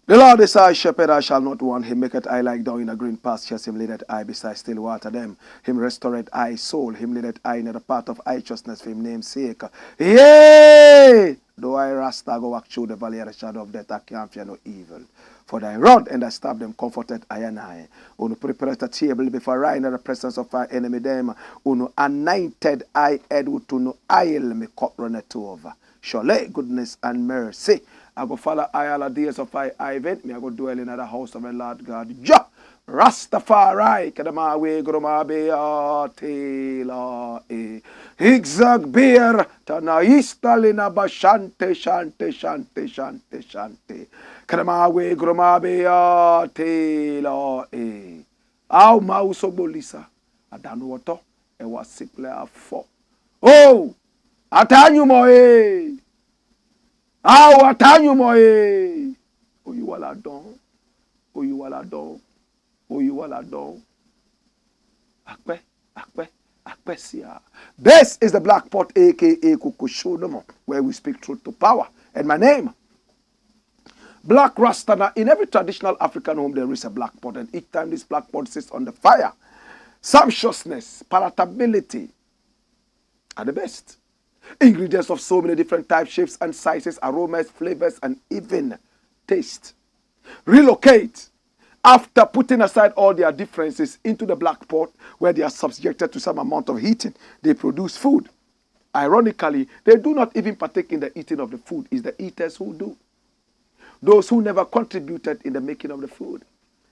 The Lord is our shepherd, I shall not want. Him maketh I like down in a green pastures. Him leadeth I beside still water them. Him restoreth I soul. Him leadeth I in the path of righteousness for him name's sake. Yea! Though I RASTA go walk through the valley of the shadow of death, I can't fear no evil. For thy rod and thy staff them comforted I and I. Uno prepareth a table before I in the presence of our enemy them. Uno anointed I head with no oil, me cup runneth over. Surely goodness and mercy I go follow I all the days of I event. Me I go dwell in the house of the Lord God. Ja! Rastafari, kadama we groma be tela e. Higzag beer, tanaista lina ba shante. Kadama we groma be tela e. Au mauso bolisa. Adanu wato, e was simple afo. Oh! Atanyu mo e. Ah, atanyu mo e. Oh, you all adon. Oh, you all adon. Oh, you all adon. Akpe, siya. This is the Black Pot, aka AKUFO-ADDO, where we speak truth to power. And my name, Black Rasta. Now, in every traditional African home, there is a black pot, and each time this black pot sits on the fire, sumptuousness, palatability are the best. Ingredients of so many different types, shapes, and sizes, aromas, flavors, and even taste. Relocate after putting aside all their differences into the black pot where they are subjected to some amount of heating. They produce food. Ironically, they do not even partake in the eating of the food. It's the eaters who do. Those who never contributed in the making of the food.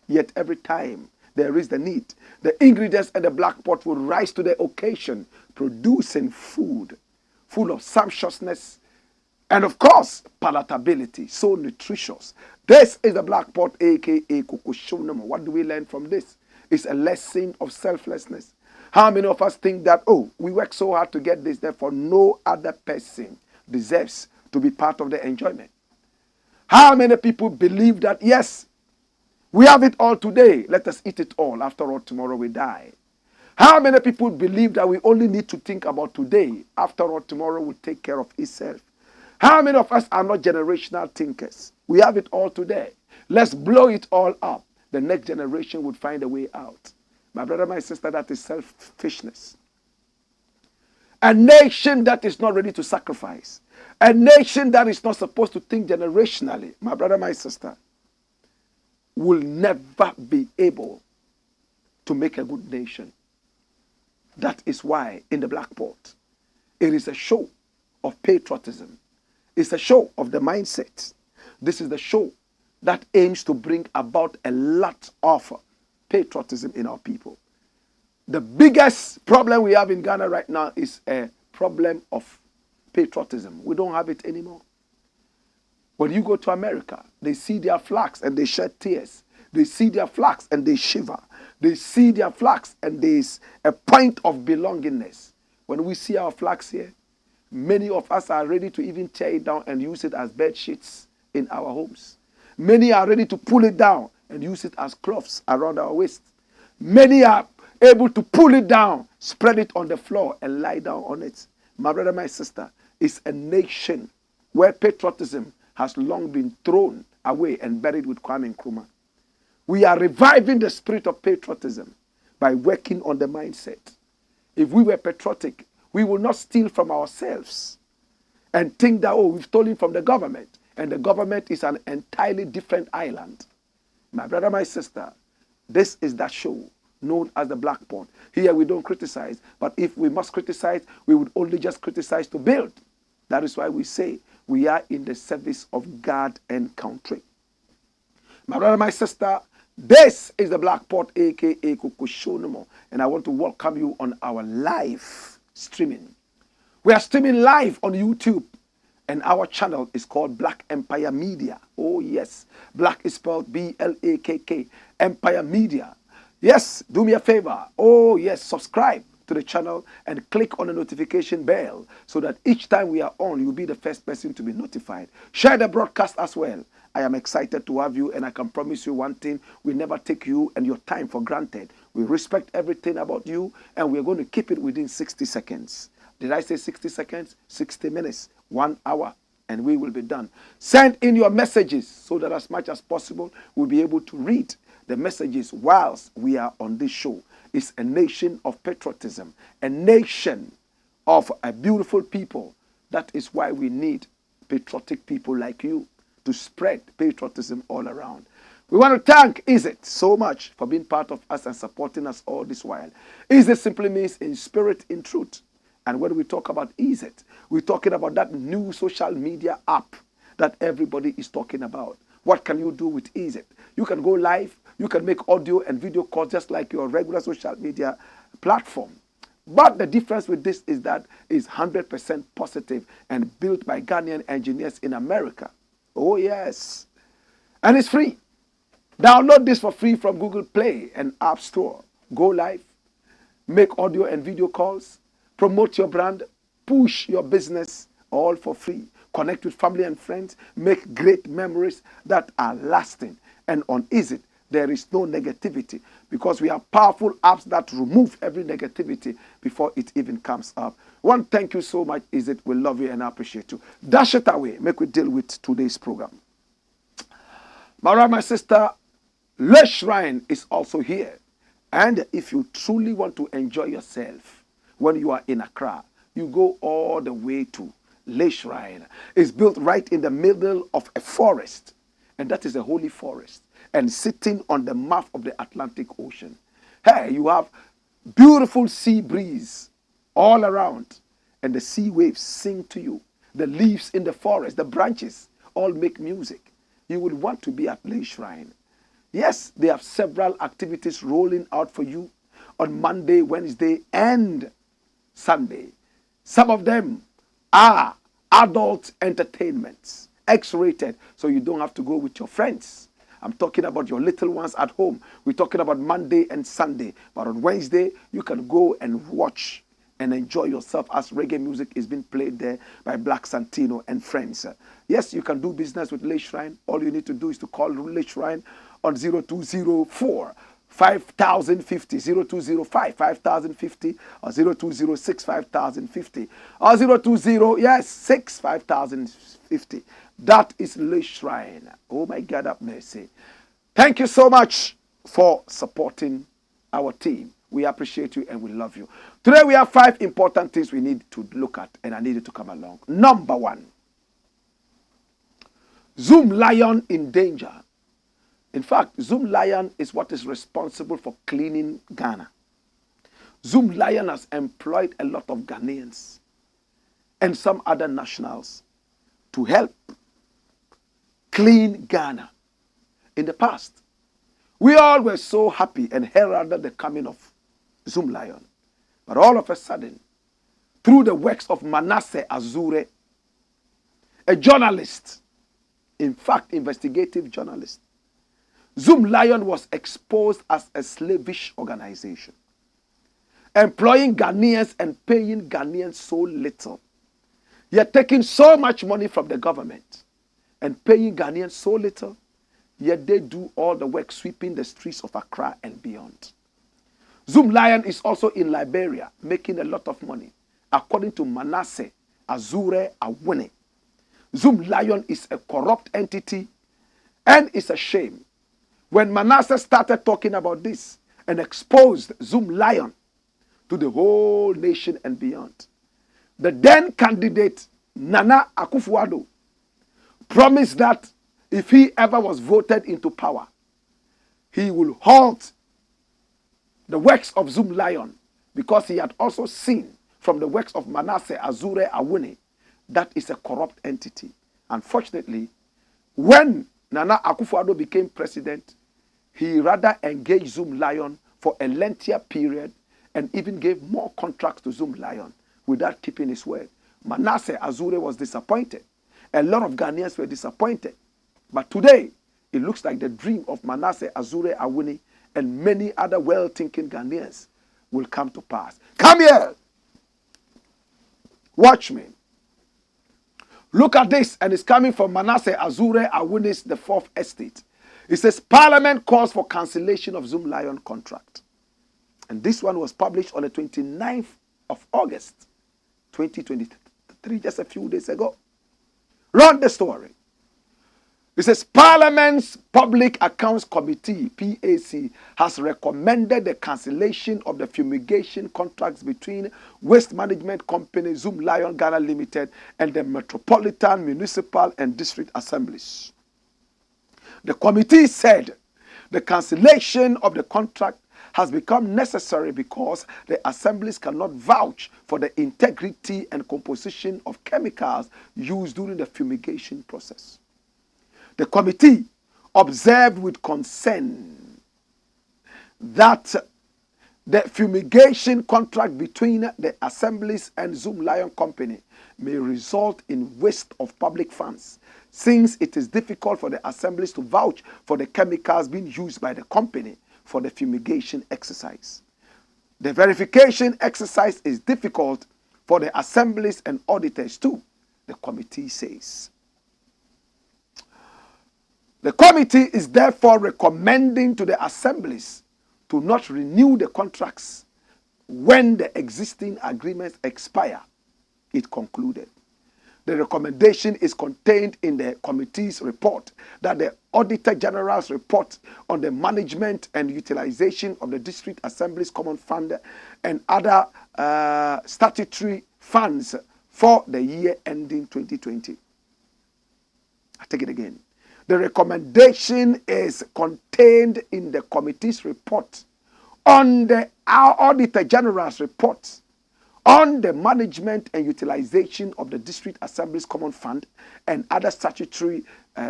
Yet every time there is the need, the ingredients and the black pot will rise to the occasion, producing food full of sumptuousness and, of course, palatability, so nutritious. This is the Black Pot, aka AKUFO-ADDO. What do we learn from this? It's a lesson of selflessness. How many of us think that, oh, we work so hard to get this, therefore no other person deserves to be part of the enjoyment? How many people believe that, yes, we have it all today, let us eat it all, after all, tomorrow we die? How many people believe that we only need to think about today, after all, tomorrow will take care of itself? How many of us are not generational thinkers? We have it all today. Let's blow it all up. The next generation would find a way out. My brother, my sister, that is selfishness. A nation that is not ready to sacrifice. A nation that is not supposed to think generationally, my brother, my sister, will never be able to make a good nation. That is why in the Black Pot, it is a show of patriotism. It's a show of the mindset. This is the show that aims to bring about a lot of patriotism in our people. The biggest problem we have in Ghana right now is a problem of patriotism. We don't have it anymore. When you go to America, they see their flags and they shed tears. They see their flags and they shiver. They see their flags and there's a point of belongingness. When we see our flags here, many of us are ready to even tear it down and use it as bed sheets in our homes. Many are ready to pull it down and use it as cloths around our waist. Many are able to pull it down, spread it on the floor and lie down on it. My brother, my sister, it's a nation where patriotism has long been thrown away and buried with Kwame Nkrumah. We are reviving the spirit of patriotism by working on the mindset. If we were patriotic, we will not steal from ourselves and think that, oh, we've stolen from the government, and the government is an entirely different island. My brother, my sister, this is that show known as the Blakk Pot. Here we don't criticize, but if we must criticize, we would only just criticize to build. That is why we say we are in the service of God and country. My brother, my sister, this is the Blakk Pot, aka AKUFO-ADDO, and I want to welcome you on our live streaming. We are streaming live on YouTube, and our channel is called Blakk Empire Media. Oh yes, Blakk is spelled B-L-A-K-K, Empire Media. Yes, do me a favor. Oh yes, subscribe to the channel and click on the notification bell so that each time we are on, you'll be the first person to be notified. Share the broadcast as well. I am excited to have you, and I can promise you one thing: we never take you and your time for granted. We respect everything about you, and we're going to keep it within 60 seconds. Did I say 60 seconds? 60 minutes, 1 hour, and we will be done. Send in your messages so that as much as possible, we'll be able to read the messages whilst we are on this show. It's a nation of patriotism, a nation of a beautiful people. That is why we need patriotic people like you to spread patriotism all around. We want to thank Is-It so much for being part of us and supporting us all this while. Is-It simply means in spirit, in truth. And when we talk about Is-It, we're talking about that new social media app that everybody is talking about. What can you do with Is-It? You can go live, you can make audio and video calls just like your regular social media platform. But the difference with this is that it's 100% positive and built by Ghanaian engineers in America. Oh yes. And it's free. Download this for free from Google Play and App Store. Go live, make audio and video calls, promote your brand, push your business, all for free. Connect with family and friends, make great memories that are lasting. And on Is-It, there is no negativity because we have powerful apps that remove every negativity before it even comes up. One, thank you so much, Is-It. We love you and I appreciate you. Dash it away. Make we deal with today's program. My brother, my sister, Le Shrine is also here. And if you truly want to enjoy yourself when you are in Accra, you go all the way to Le Shrine. It's built right in the middle of a forest. And that is a holy forest. And sitting on the mouth of the Atlantic Ocean. Hey, you have beautiful sea breeze all around. And the sea waves sing to you. The leaves in the forest, the branches, all make music. You would want to be at Le Shrine. Yes, they have several activities rolling out for you on Monday, Wednesday, and Sunday. Some of them are adult entertainments, X-rated, so you don't have to go with your friends. I'm talking about your little ones at home. We're talking about Monday and Sunday. But on Wednesday, you can go and watch and enjoy yourself as reggae music is being played there by Blakk Santino and friends. Yes, you can do business with Le Shrine. All you need to do is to call Le Shrine on 0204 5050, 0205 5050, or 0206 5050, or 020, 6 5050. That is Le Shrine. Oh my God, have mercy. Thank you so much for supporting our team. We appreciate you and we love you. Today we have 5 important things we need to look at, and I need you to come along. Number 1, Zoomlion in danger. In fact, Zoomlion is what is responsible for cleaning Ghana. Zoomlion has employed a lot of Ghanaians and some other nationals to help clean Ghana. In the past, we all were so happy and heralded the coming of Zoomlion. But all of a sudden, through the works of Manasseh Azure, a journalist, in fact, investigative journalist, Zoomlion was exposed as a slavish organization, employing Ghanaians and paying Ghanaians so little, yet taking so much money from the government and paying Ghanaians so little, yet they do all the work sweeping the streets of Accra and beyond. Zoomlion is also in Liberia, making a lot of money. According to Manasseh Azure Awene, Zoomlion is a corrupt entity, and it's a shame. When Manasseh started talking about this and exposed Zoomlion to the whole nation and beyond, the then candidate Nana Akufo-ADDO promised that if he ever was voted into power, he will halt the works of Zoomlion, because he had also seen from the works of Manasseh Azure Awuni that is a corrupt entity. Unfortunately, when Nana AKUFO-ADDO became president, he rather engaged Zoomlion for a lengthier period and even gave more contracts to Zoomlion without keeping his word. Manasseh Azure was disappointed. A lot of Ghanaians were disappointed. But today, it looks like the dream of Manasseh Azure Awuni and many other well-thinking Ghanaians will come to pass. Come here. Watch me. Look at this, and it's coming from Manasseh Azure Awuni's The Fourth Estate. It says, Parliament calls for cancellation of Zoomlion contract. And this one was published on the 29th of August, 2023, just a few days ago. Run the story. It says, Parliament's Public Accounts Committee, PAC, has recommended the cancellation of the fumigation contracts between Waste Management Company, Zoomlion Ghana Limited, and the Metropolitan, Municipal, and District Assemblies. The committee said the cancellation of the contract has become necessary because the assemblies cannot vouch for the integrity and composition of chemicals used during the fumigation process. The committee observed with concern that the fumigation contract between the assemblies and Zoomlion Company may result in waste of public funds, since it is difficult for the assemblies to vouch for the chemicals being used by the company for the fumigation exercise. The verification exercise is difficult for the assemblies and auditors too, the committee says. The committee is therefore recommending to the assemblies to not renew the contracts when the existing agreements expire, it concluded. The recommendation is contained in the committee's report that the Auditor General's report on the management and utilization of the District Assembly's Common Fund and other statutory funds for the year ending 2020. I take it again. The recommendation is contained in the committee's report on the Auditor General's report on the management and utilization of the District Assembly's Common Fund and other statutory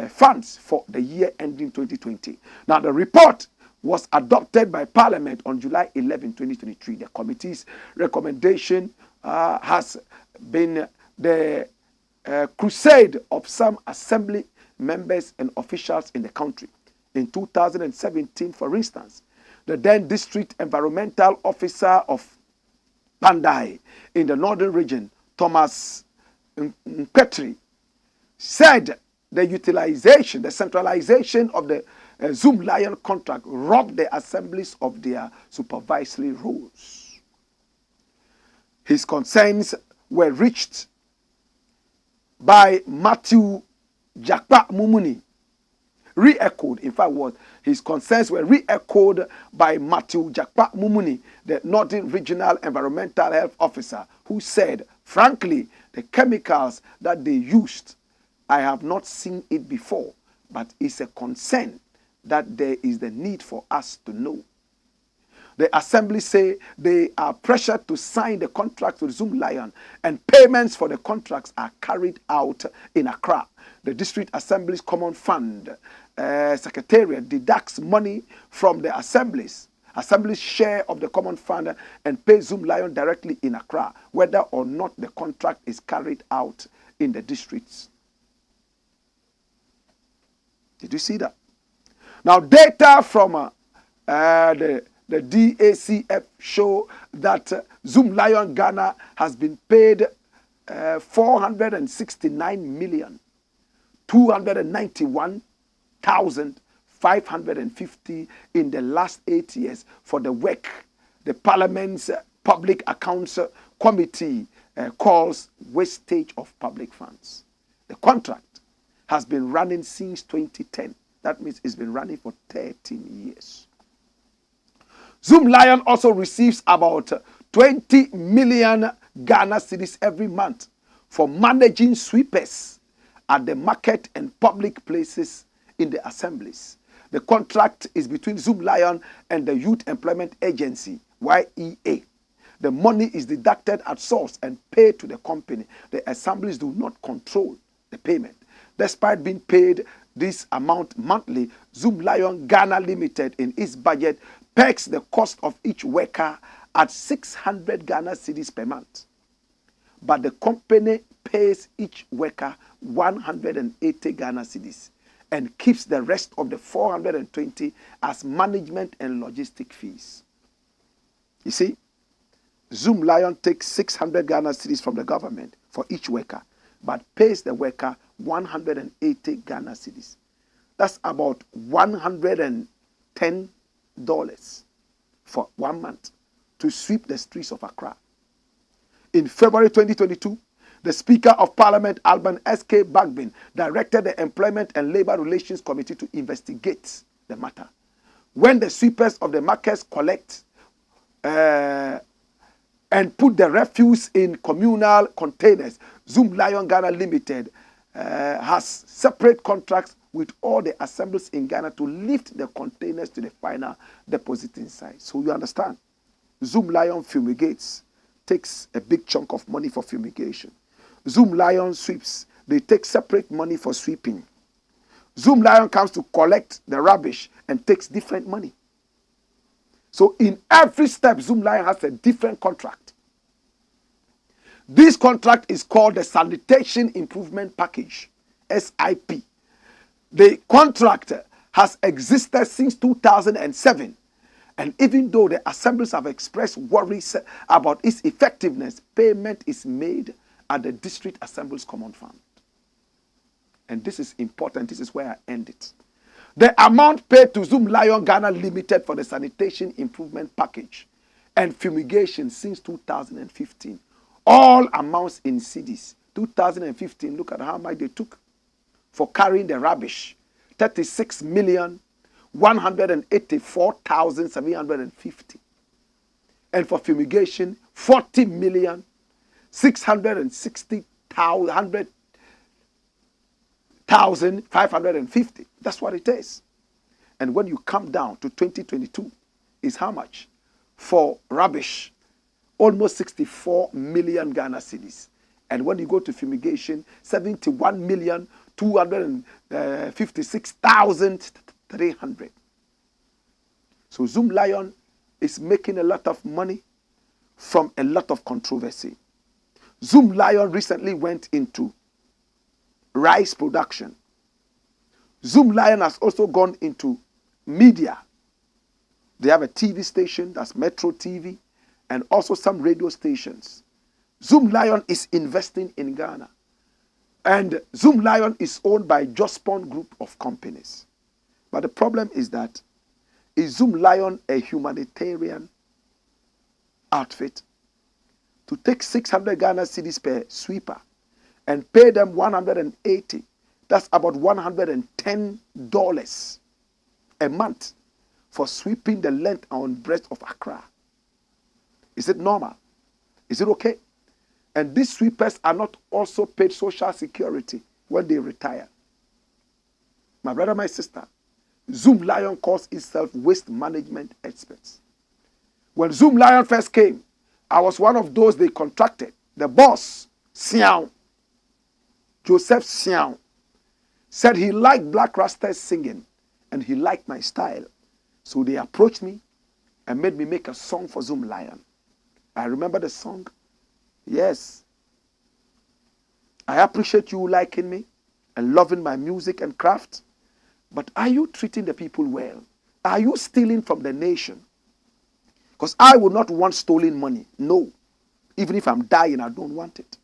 funds for the year ending 2020. Now, the report was adopted by Parliament on July 11, 2023. The committee's recommendation has been the crusade of some assembly members and officials in the country. In 2017, for instance, the then District Environmental Officer of Bandai in the northern region, Thomas Petri, said the utilization, the centralization of the Zoomlion contract robbed the assemblies of their supervisory roles. His concerns were reached by Matthew Jakpa Mumuni, re-echoed, in fact, his concerns were re-echoed by Matthew Jakpa Mumuni, the Northern Regional Environmental Health Officer, who said, frankly, the chemicals that they used, I have not seen it before, but it's a concern that there is the need for us to know. The assembly say they are pressured to sign the contract with Zoomlion, and payments for the contracts are carried out in Accra. The District Assembly's Common Fund Secretariat deducts money from the assemblies share of the Common Fund and pays Zoomlion directly in Accra, whether or not the contract is carried out in the districts. Did you see that? Now, data from the DACF show that Zoomlion Ghana has been paid 469,291,550 in the last 8 years for the work the Parliament's Public Accounts Committee calls wastage of public funds. The contract has been running since 2010. That means it's been running for 13 years. Zoomlion also receives about 20 million Ghana cedis every month for managing sweepers at the market and public places in the assemblies. The contract is between Zoomlion and the Youth Employment Agency, YEA. The money is deducted at source and paid to the company. The assemblies do not control the payment. Despite being paid this amount monthly, Zoomlion Ghana Limited in its budget pegs the cost of each worker at 600 Ghana cedis per month. But the company pays each worker 180 Ghana cedis and keeps the rest of the 420 as management and logistic fees. You see, Zoomlion takes 600 Ghana cedis from the government for each worker, but pays the worker 180 Ghana cedis. That's about $110 for 1 month to sweep the streets of Accra. In February 2022, the Speaker of Parliament, Alban S.K. Bagbin, directed the Employment and Labor Relations Committee to investigate the matter. When the sweepers of the markets collect and put the refuse in communal containers, Zoomlion Ghana Limited has separate contracts with all the assemblies in Ghana to lift the containers to the final depositing site. So you understand, Zoomlion fumigates, takes a big chunk of money for fumigation. Zoomlion sweeps, they take separate money for sweeping. Zoomlion comes to collect the rubbish and takes different money. So in every step, Zoomlion has a different contract. This contract is called the Sanitation Improvement Package, SIP. The contract has existed since 2007. And even though the assemblies have expressed worries about its effectiveness, payment is made at the District Assembly's Common Fund. And this is important. This is where I end it. The amount paid to Zoomlion Ghana Limited for the Sanitation Improvement Package and fumigation since 2015, all amounts in cedis. 2015, look at how much they took for carrying the rubbish. 36,184,750. And for fumigation, 40,660,550. That's what it is. And when you come down to 2022, is how much? For rubbish, almost 64 million Ghana cedis. And when you go to fumigation, 71,256,300. So Zoomlion is making a lot of money from a lot of controversy. Zoomlion recently went into rice production. Zoomlion has also gone into media. They have a TV station, that's Metro TV, and also some radio stations. Zoomlion is investing in Ghana. And Zoomlion is owned by Jospon Group of companies. But the problem is that, is Zoomlion a humanitarian outfit? To take 600 Ghana cedis per sweeper and pay them 180, that's about $110 a month for sweeping the length and breadth of Accra. Is it normal? Is it okay? And these sweepers are not also paid social security when they retire. My brother, my sister, Zoomlion calls itself waste management experts. When Zoomlion first came, I was one of those they contracted. The boss, Sian, Joseph Sian, said he liked Blakk Rasta's singing and he liked my style. So they approached me and made me make a song for Zoomlion. I remember the song. Yes. I appreciate you liking me and loving my music and craft. But are you treating the people well? Are you stealing from the nation? Because I would not want stolen money. No. Even if I'm dying, I don't want it.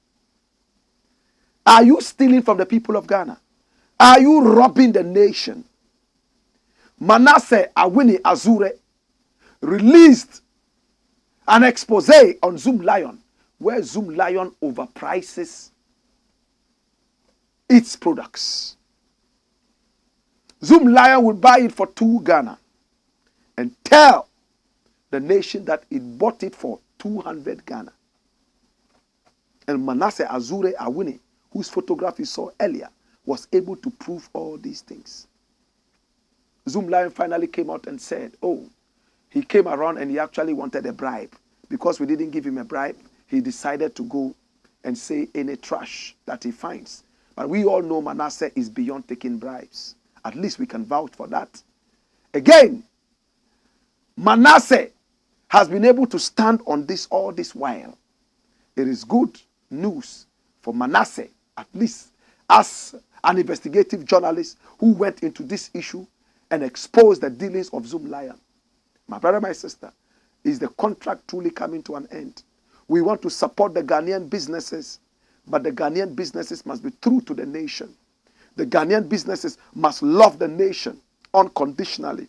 Are you stealing from the people of Ghana? Are you robbing the nation? Manasseh Awini Azure released an expose on Zoomlion, where Zoomlion overprices its products. Zoomlion will buy it for 2 Ghana and tell the nation that it bought it for 200 Ghana. And Manasseh Azure Awini, whose photograph you saw earlier, was able to prove all these things. Zoomlion finally came out and said, oh, he came around and he actually wanted a bribe. Because we didn't give him a bribe, he decided to go and say any trash that he finds. But we all know Manasseh is beyond taking bribes. At least we can vouch for that. Again, Manasseh has been able to stand on this all this while. It is good news for Manasseh, at least as an investigative journalist who went into this issue and exposed the dealings of Zoomlion. My brother, my sister, is the contract truly coming to an end? We want to support the Ghanaian businesses, but the Ghanaian businesses must be true to the nation. The Ghanaian businesses must love the nation unconditionally.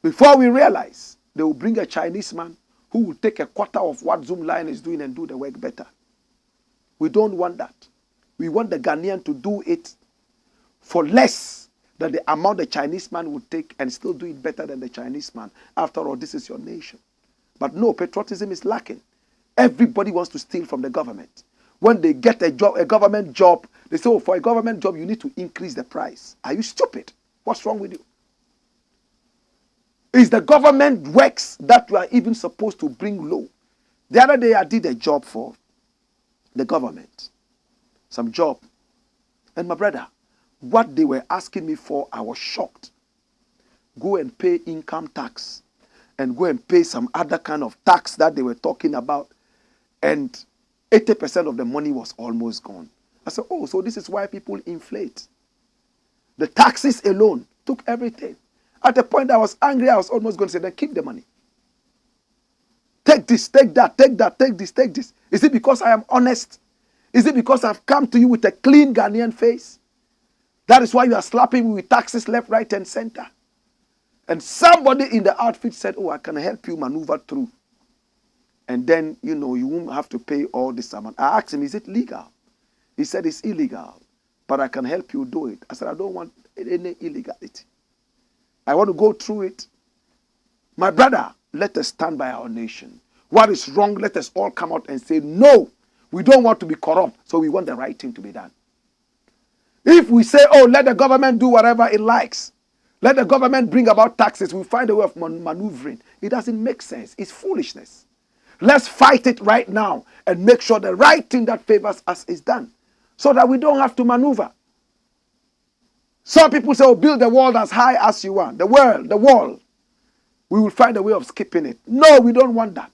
Before we realize, they will bring a Chinese man who will take a quarter of what Zoomlion is doing and do the work better. We don't want that. We want the Ghanaian to do it for less than the amount the Chinese man would take and still do it better than the Chinese man. After all, this is your nation. But no, patriotism is lacking. Everybody wants to steal from the government. When they get a job, a government job, they say, oh, for a government job, you need to increase the price. Are you stupid? What's wrong with you? Is the government works that you are even supposed to bring low? The other day, I did a job for the government. Some job. And my brother, what they were asking me for, I was shocked. Go and pay income tax. And go and pay some other kind of tax that they were talking about. And 80% of the money was almost gone. I said, oh, so this is why people inflate. The taxes alone took everything. At the point I was angry, I was almost going to say, then keep the money. Take this, take that, take that, take this, take this. Is it because I am honest? Is it because I've come to you with a clean Ghanaian face? That is why you are slapping me with taxes left, right, and center. And somebody in the outfit said, oh, I can help you maneuver through. And then, you know, you won't have to pay all this amount. I asked him, is it legal? He said, it's illegal, but I can help you do it. I said, I don't want any illegality. I want to go through it. My brother, let us stand by our nation. What is wrong, let us all come out and say, no, we don't want to be corrupt, so we want the right thing to be done. If we say, oh, let the government do whatever it likes, let the government bring about taxes, we find a way of maneuvering. It doesn't make sense. It's foolishness. Let's fight it right now and make sure the right thing that favors us is done so that we don't have to maneuver. Some people say, oh, build the wall as high as you want. The wall. We will find a way of skipping it. No, we don't want that.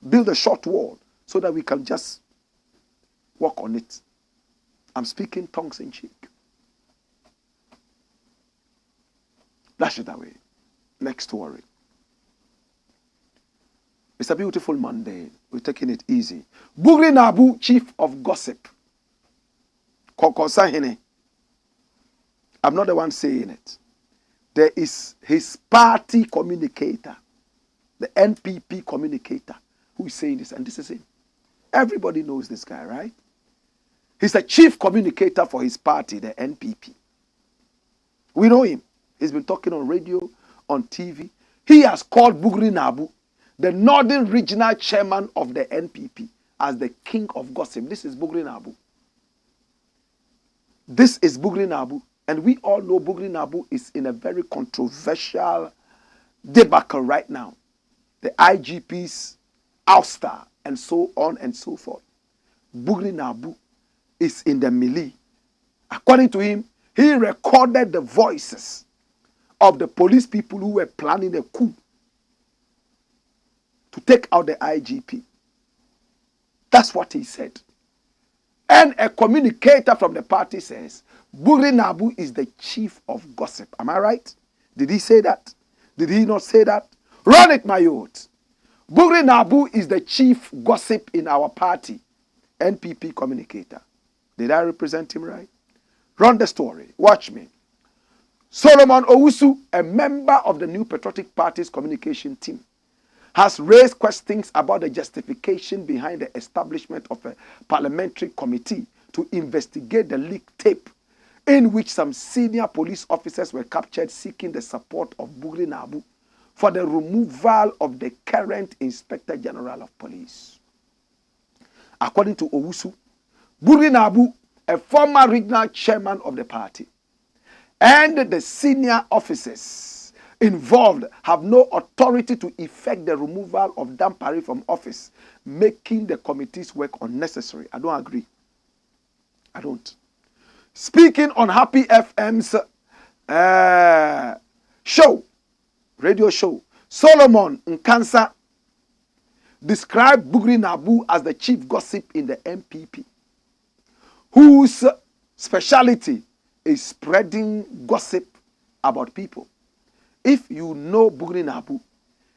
Build a short wall so that we can just walk on it. I'm speaking tongues in cheek. Dash it away. Next story. It's a beautiful Monday. We're taking it easy. Bugri Naabu, chief of gossip. Kokosahene. I'm not the one saying it. There is his party communicator, the NPP communicator, who is saying this, and this is him. Everybody knows this guy, right? He's the chief communicator for his party, the NPP. We know him. He's been talking on radio, on TV. He has called Bugri Naabu, the Northern Regional Chairman of the NPP, as the king of gossip. This is Bugri Naabu. This is Bugri Naabu. And we all know Bugri Naabu is in a very controversial debacle right now. The IGP's ouster and so on and so forth. Bugri Naabu is in the melee. According to him, he recorded the voices of the police people who were planning a coup to take out the IGP. That's what he said. And a communicator from the party says, Bugri Naabu is the chief of gossip. Am I right? Did he say that? Did he not say that? Run it, my youth. Bugri Naabu is the chief gossip in our party. NPP communicator. Did I represent him right? Run the story. Watch me. Solomon Owusu, a member of the New Patriotic Party's communication team, has raised questions about the justification behind the establishment of a parliamentary committee to investigate the leaked tape in which some senior police officers were captured seeking the support of Bugri Naabu for the removal of the current Inspector General of Police. According to Owusu, Bugri Naabu, a former regional chairman of the party, and the senior officers involved have no authority to effect the removal of Dampare from office, making the committee's work unnecessary. I don't agree. I don't. Speaking on Happy FM's radio show, Solomon Nkansa described Bugri Naabu as the chief gossip in the MPP, whose speciality is spreading gossip about people. If you know Bugri Naabu,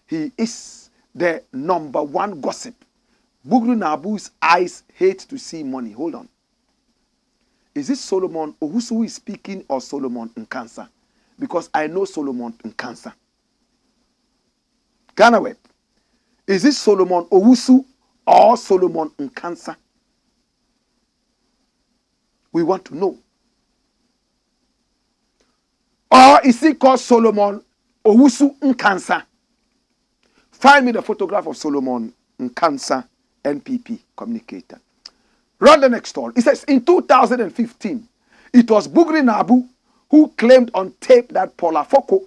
he is the #1 gossip. Bugri Naabu's eyes hate to see money. Hold on. Is this Solomon Owusu who is speaking or Solomon Nkansa? Because I know Solomon Nkansa. Ghana Web. Is this Solomon Owusu or Solomon Nkansa? We want to know. Or is he called Solomon Owusu Nkansa? Find me the photograph of Solomon Nkansa, NPP communicator. Run the next story. It says, in 2015, it was Bugri Naabu who claimed on tape that Paula Foko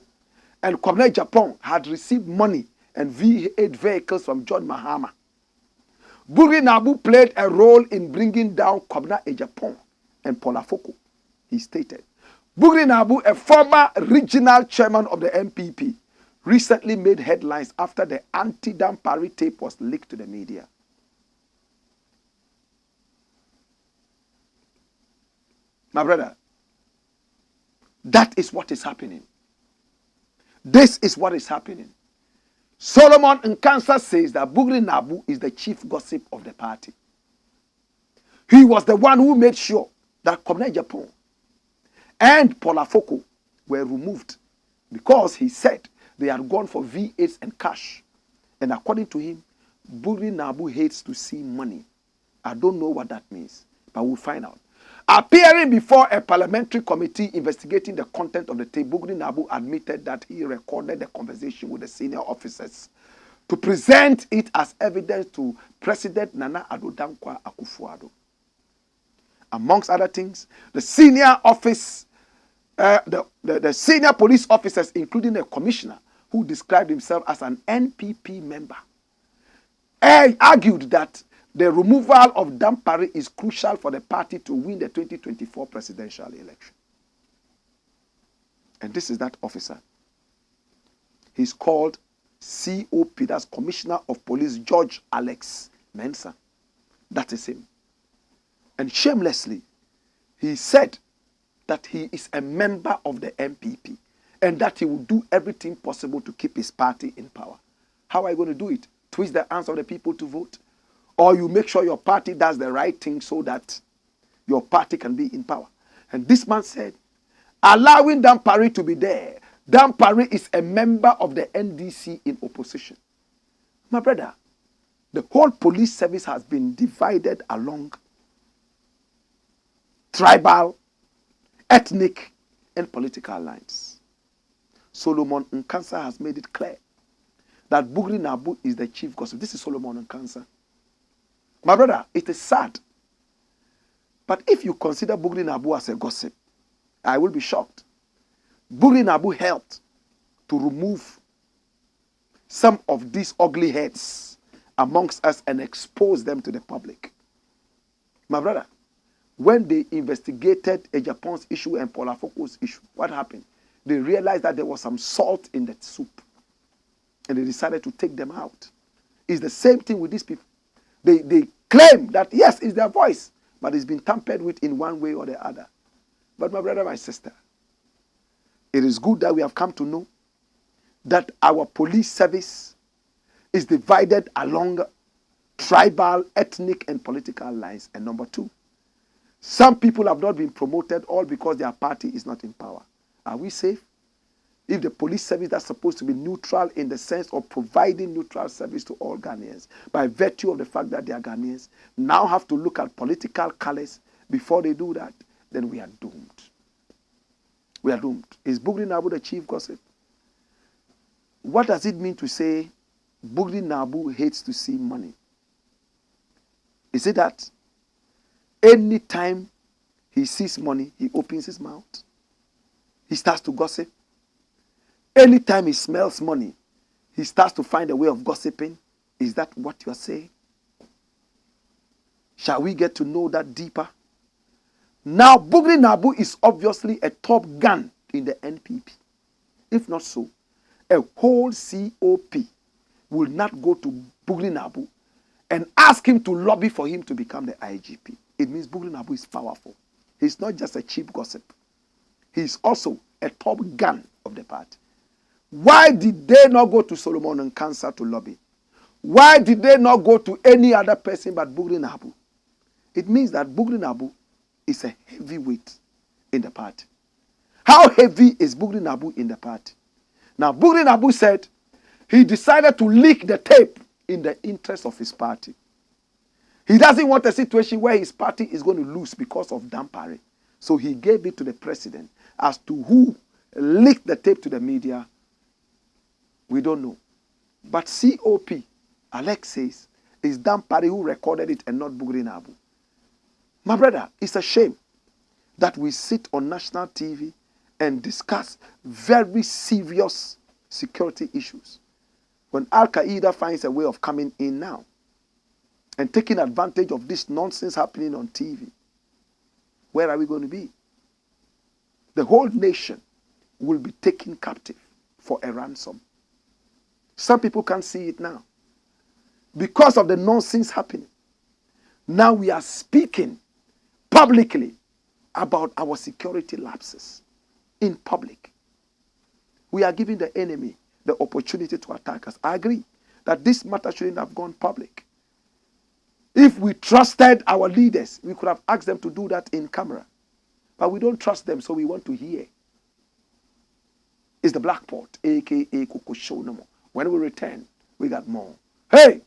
and Kwabena Japan had received money and V8 vehicles from John Mahama. Bugri Naabu played a role in bringing down Kwabena Japan and Paula Foko, he stated. Bugri Naabu, a former regional chairman of the MPP, recently made headlines after the anti-Dampare tape was leaked to the media. My brother, that is what is happening. This is what is happening. Solomon Nkansa says that Bugri Naabu is the chief gossip of the party. He was the one who made sure that Kwabena Japan and Paula Foko were removed because he said they had gone for V8s and cash. And according to him, Bugri Naabu hates to see money. I don't know what that means, but we'll find out. Appearing before a parliamentary committee investigating the content of the tape, Bugri Naabu admitted that he recorded the conversation with the senior officers to present it as evidence to President Nana Addo Dankwa AKUFO-ADDO. Amongst other things, the senior office, the senior police officers, including a commissioner who described himself as an NPP member, argued that the removal of Dampare is crucial for the party to win the 2024 presidential election. And this is that officer. He's called COP, that's Commissioner of Police George Alex Mensah. That is him. And shamelessly, he said that he is a member of the MPP and that he will do everything possible to keep his party in power. How are you going to do it? Twist the hands of the people to vote? Or you make sure your party does the right thing so that your party can be in power. And this man said, allowing Dampare to be there, Dampare is a member of the NDC in opposition. My brother, the whole police service has been divided along tribal, ethnic, and political lines. Solomon Nkansa has made it clear that Bugri Naabu is the chief gossip. This is Solomon Nkansa. My brother, it is sad. But if you consider Bugri Naabu as a gossip, I will be shocked. Bugri Naabu helped to remove some of these ugly heads amongst us and expose them to the public. My brother, when they investigated a Japan's issue and Paula Foko's issue, what happened? They realized that there was some salt in the soup. And they decided to take them out. It's the same thing with these people. They claim that, yes, it's their voice, but it's been tampered with in one way or the other. But my brother, my sister, it is good that we have come to know that our police service is divided along tribal, ethnic, and political lines. And number two, some people have not been promoted all because their party is not in power. Are we safe? If the police service that's supposed to be neutral in the sense of providing neutral service to all Ghanaians, by virtue of the fact that they are Ghanaians, now have to look at political colors before they do that, then we are doomed. We are doomed. Is Bugri Naabu the chief gossip? What does it mean to say Bugri Naabu hates to see money? Is it that anytime he sees money, he opens his mouth? he starts to gossip. Anytime he smells money, he starts to find a way of gossiping. Is that what you are saying? Shall we get to know that deeper? Now, Bugri Naabu is obviously a top gun in the NPP. If not so, a whole COP will not go to Bugri Naabu and ask him to lobby for him to become the IGP. It means Bugri Naabu is powerful. He's not just a cheap gossip. He's also a top gun of the party. Why did they not go to Solomon Nkansa to lobby? Why did they not go to any other person but Bugri Naabu? It means that Bugri Naabu is a heavyweight in the party. How heavy is Bugri Naabu in the party? Now, Bugri Naabu said he decided to leak the tape in the interest of his party. He doesn't want a situation where his party is going to lose because of dampering. So he gave it to the president. As to who leaked the tape to the media, we don't know. But COP, Alex says, is Dampari who recorded it and not Bugri Naabu. My brother, it's a shame that we sit on national TV and discuss very serious security issues when Al-Qaeda finds a way of coming in now and taking advantage of this nonsense happening on TV. Where are we going to be? The whole nation will be taken captive for a ransom. Some people can't see it now because of the nonsense happening. Now we are speaking publicly about our security lapses in public. We are giving the enemy the opportunity to attack us. I agree that this matter shouldn't have gone public. If we trusted our leaders, we could have asked them to do that in camera. But we don't trust them, so we want to hear. It's the Blakk Pot, a.k.a. Coco Show no more. When we return, we got more. Hey!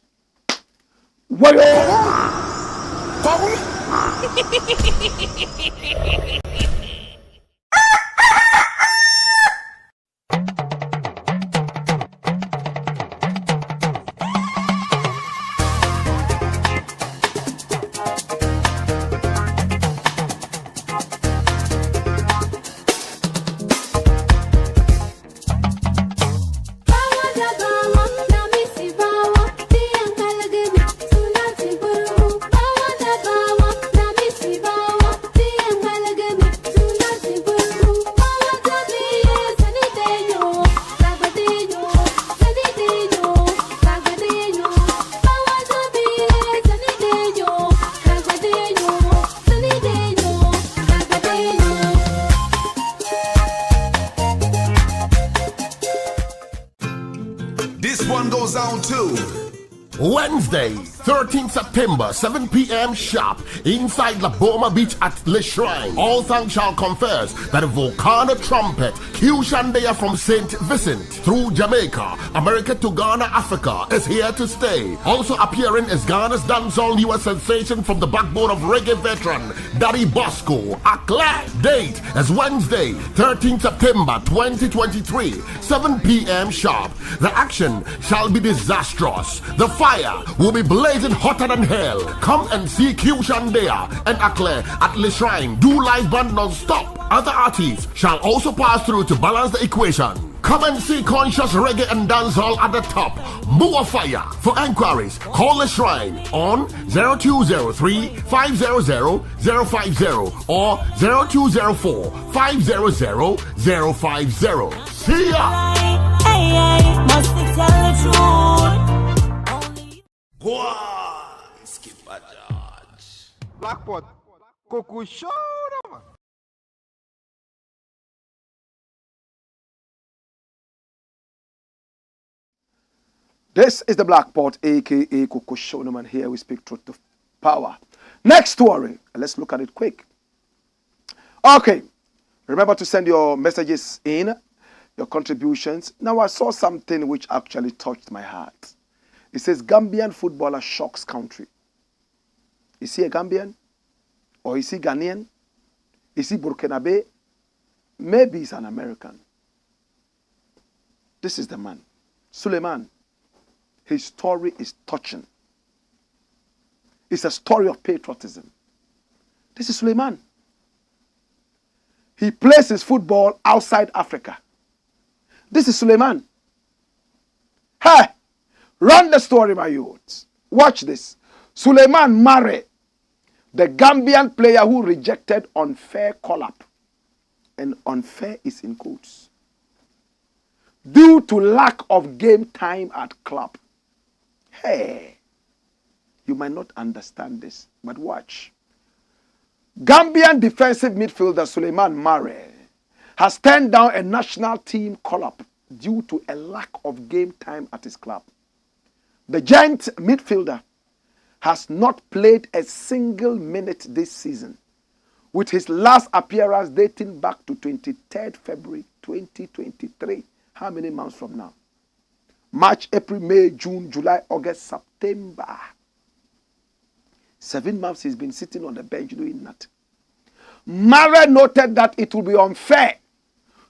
What? Wednesday, 13th September, 7 p.m. sharp, inside La Boma Beach at Le Shrine. All tongues shall confess that a volcano trumpet, Q Shandeya from St. Vincent through Jamaica, America to Ghana, Africa, is here to stay. Also appearing is Ghana's dancehall US sensation from the backbone of reggae veteran, Daddy Bosco, Akla. Date is Wednesday, 13th September 2023, 7 p.m. sharp. The action shall be disastrous. The fire will be blazing hotter than hell. Come and see Q Shandeya and Akle at Le Shrine. Do live band non-stop. Other artists shall also pass through to balance the equation. Come and see conscious reggae and dancehall at the top. More fire. For enquiries, call the Shrine on 0203-500-050 or 0204-500-050. See ya! Blakk Pot, Coco Show. This is the Blakk Pot, a.k.a. Coco Show. And here we speak truth to power. Next story. Let's look at it quick. Okay. Remember to send your messages in, your contributions. Now, I saw something which actually touched my heart. It says, Gambian footballer shocks country. Is he a Gambian? Or is he Ghanaian? Is he Burkinabe? Maybe he's an American. This is the man. Suleiman. His story is touching. It's a story of patriotism. This is Suleiman. He plays his football outside Africa. This is Suleiman. Hey, run the story, my youths. Watch this. Suleiman Mare, the Gambian player who rejected unfair call-up. And unfair is in quotes. Due to lack of game time at club. Hey, you might not understand this, but watch. Gambian defensive midfielder Suleiman Mare has turned down a national team call-up due to a lack of game time at his club. The giant midfielder has not played a single minute this season, with his last appearance dating back to 23rd February 2023. How many months from now? March, April, May, June, July, August, September. 7 months he's been sitting on the bench doing nothing. Mare noted that it will be unfair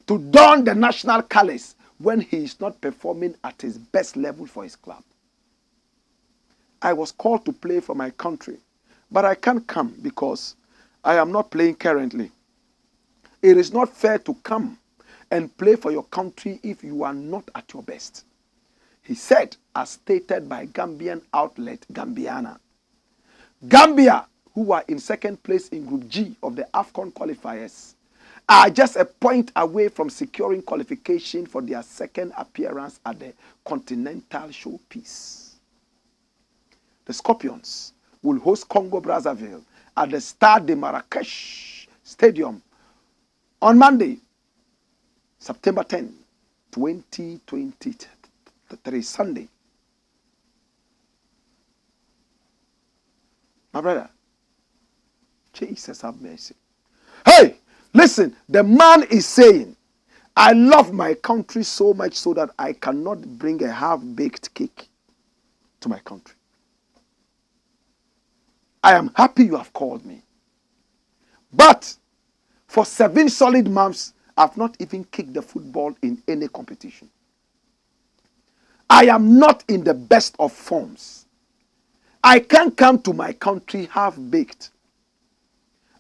to don the national colours when he is not performing at his best level for his club. I was called to play for my country, but I can't come because I am not playing currently. It is not fair to come and play for your country if you are not at your best, he said, as stated by Gambian outlet Gambiana. Gambia, who are in second place in Group G of the AFCON qualifiers, are just a point away from securing qualification for their second appearance at the Continental Showpiece. The Scorpions will host Congo-Brazzaville at the Stade de Marrakech Stadium on Monday, September 10, 2023, Sunday. My brother, Jesus have mercy. Hey, listen, the man is saying, I love my country so much so that I cannot bring a half-baked cake to my country. I am happy you have called me. But for 7 solid months, I've not even kicked the football in any competition. I am not in the best of forms. I can't come to my country half-baked.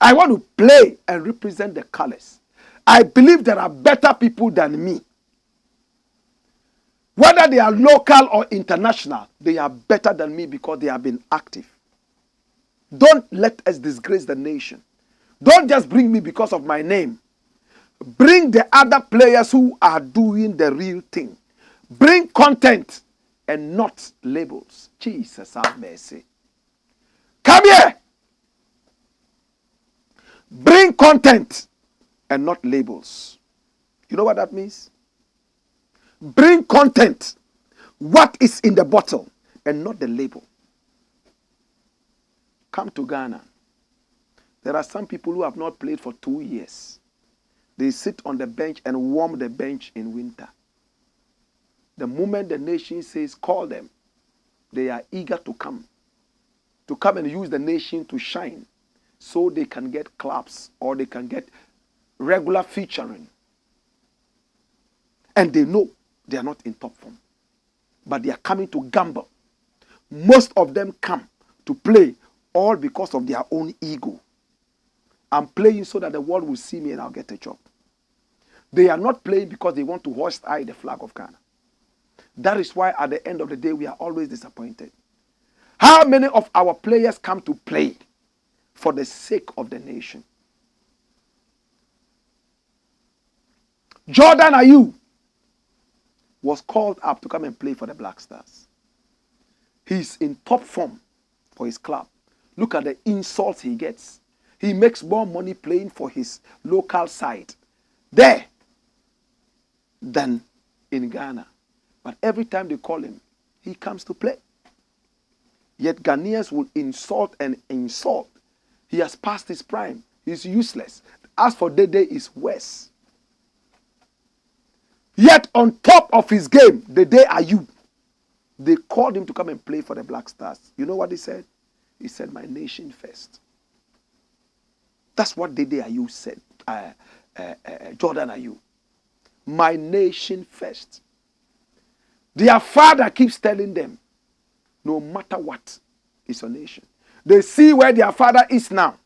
I want to play and represent the colors. I believe there are better people than me. Whether they are local or international, they are better than me because they have been active. Don't let us disgrace the nation. Don't just bring me because of my name. Bring the other players who are doing the real thing. Bring content and not labels. Jesus have mercy. Come here. Bring content and not labels. You know what that means? Bring content. What is in the bottle and not the label. Come to Ghana. There are some people who have not played for 2 years. They sit on the bench and warm the bench in winter. The moment the nation says call them, they are eager to come and use the nation to shine so they can get clubs or they can get regular featuring. And they know they are not in top form, but they are coming to gamble. Most of them come to play all because of their own ego. I'm playing so that the world will see me and I'll get a job. They are not playing because they want to hoist high the flag of Ghana. That is why at the end of the day, we are always disappointed. How many of our players come to play for the sake of the nation? Jordan Ayew was called up to come and play for the Black Stars. He's in top form for his club. Look at the insults he gets. He makes more money playing for his local side there than in Ghana. But every time they call him, he comes to play. Yet Ghanaians will insult and insult. He has passed his prime. He's useless. As for Dede, is worse. Yet on top of his game, Dede Ayew, they called him to come and play for the Black Stars. You know what he said? He said, my nation first. That's what Dede Ayew said. Jordan Ayew. My nation first. Their father keeps telling them, no matter what is your nation. They see where their father is now.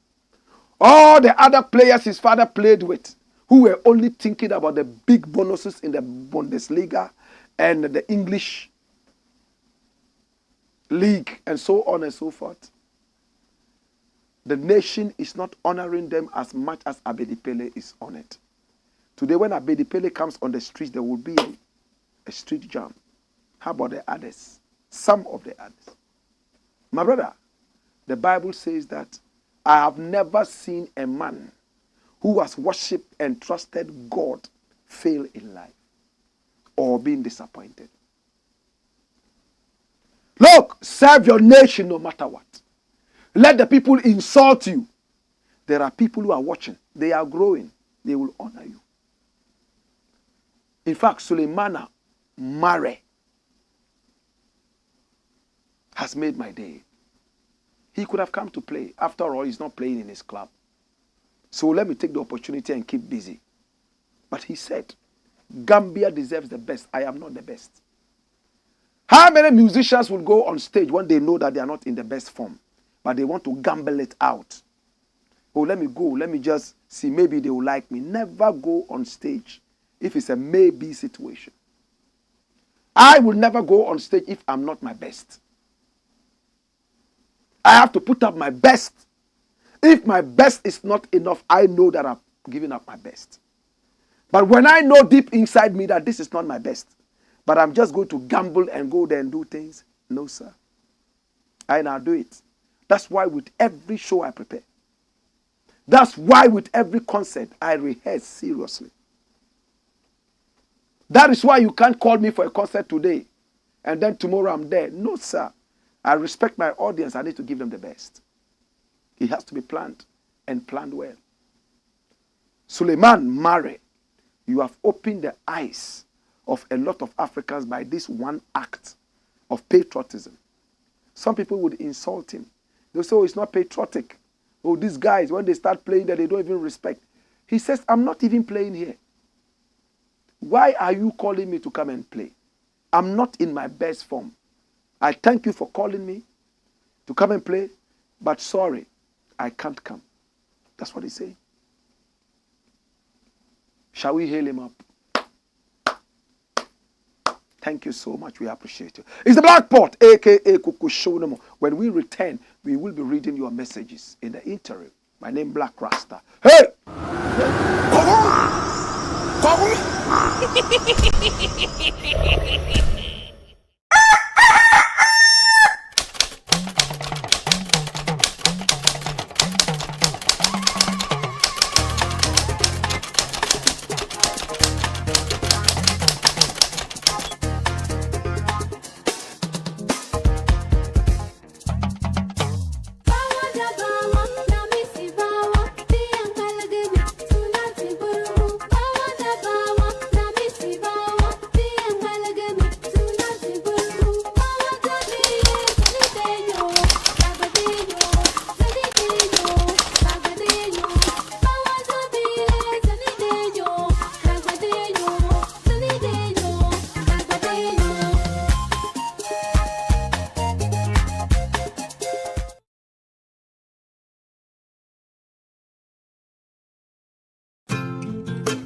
All the other players his father played with, who were only thinking about the big bonuses in the Bundesliga and the English league and so on and so forth. The nation is not honoring them as much as Abedi Pele is honored. Today, when Abedi Pele comes on the streets, there will be a street jam. How about the others? Some of the others. My brother, the Bible says that I have never seen a man who has worshipped and trusted God fail in life or being disappointed. Look, serve your nation no matter what. Let the people insult you. There are people who are watching. They are growing. They will honor you. In fact, Suleimana Mare has made my day. He could have come to play. After all, he's not playing in his club. So let me take the opportunity and keep busy. But he said, Gambia deserves the best. I am not the best. How many musicians will go on stage when they know that they are not in the best form, but they want to gamble it out? Oh, let me go. Let me just see. Maybe they will like me. Never go on stage if it's a maybe situation. I will never go on stage if I'm not my best. I have to put up my best. If my best is not enough, I know that I've given up my best. But when I know deep inside me that this is not my best, but I'm just going to gamble and go there and do things, no, sir. I now do it. That's why with every show I prepare. That's why with every concert I rehearse seriously. That is why you can't call me for a concert today and then tomorrow I'm there. No, sir. I respect my audience. I need to give them the best. It has to be planned and planned well. Suleiman Mare, you have opened the eyes of a lot of Africans by this one act of patriotism. Some people would insult him. They'll say, oh, it's not patriotic. Oh, these guys, when they start playing that, they don't even respect. He says, I'm not even playing here. Why are you calling me to come and play? I'm not in my best form. I thank you for calling me to come and play, but sorry, I can't come. That's what he's saying. Shall we hail him up? Thank you so much. We appreciate you. It's the Blakk Pot, a.k.a. COUPS. When we return, we will be reading your messages in the interim. My name is Blakk Rasta. Hey!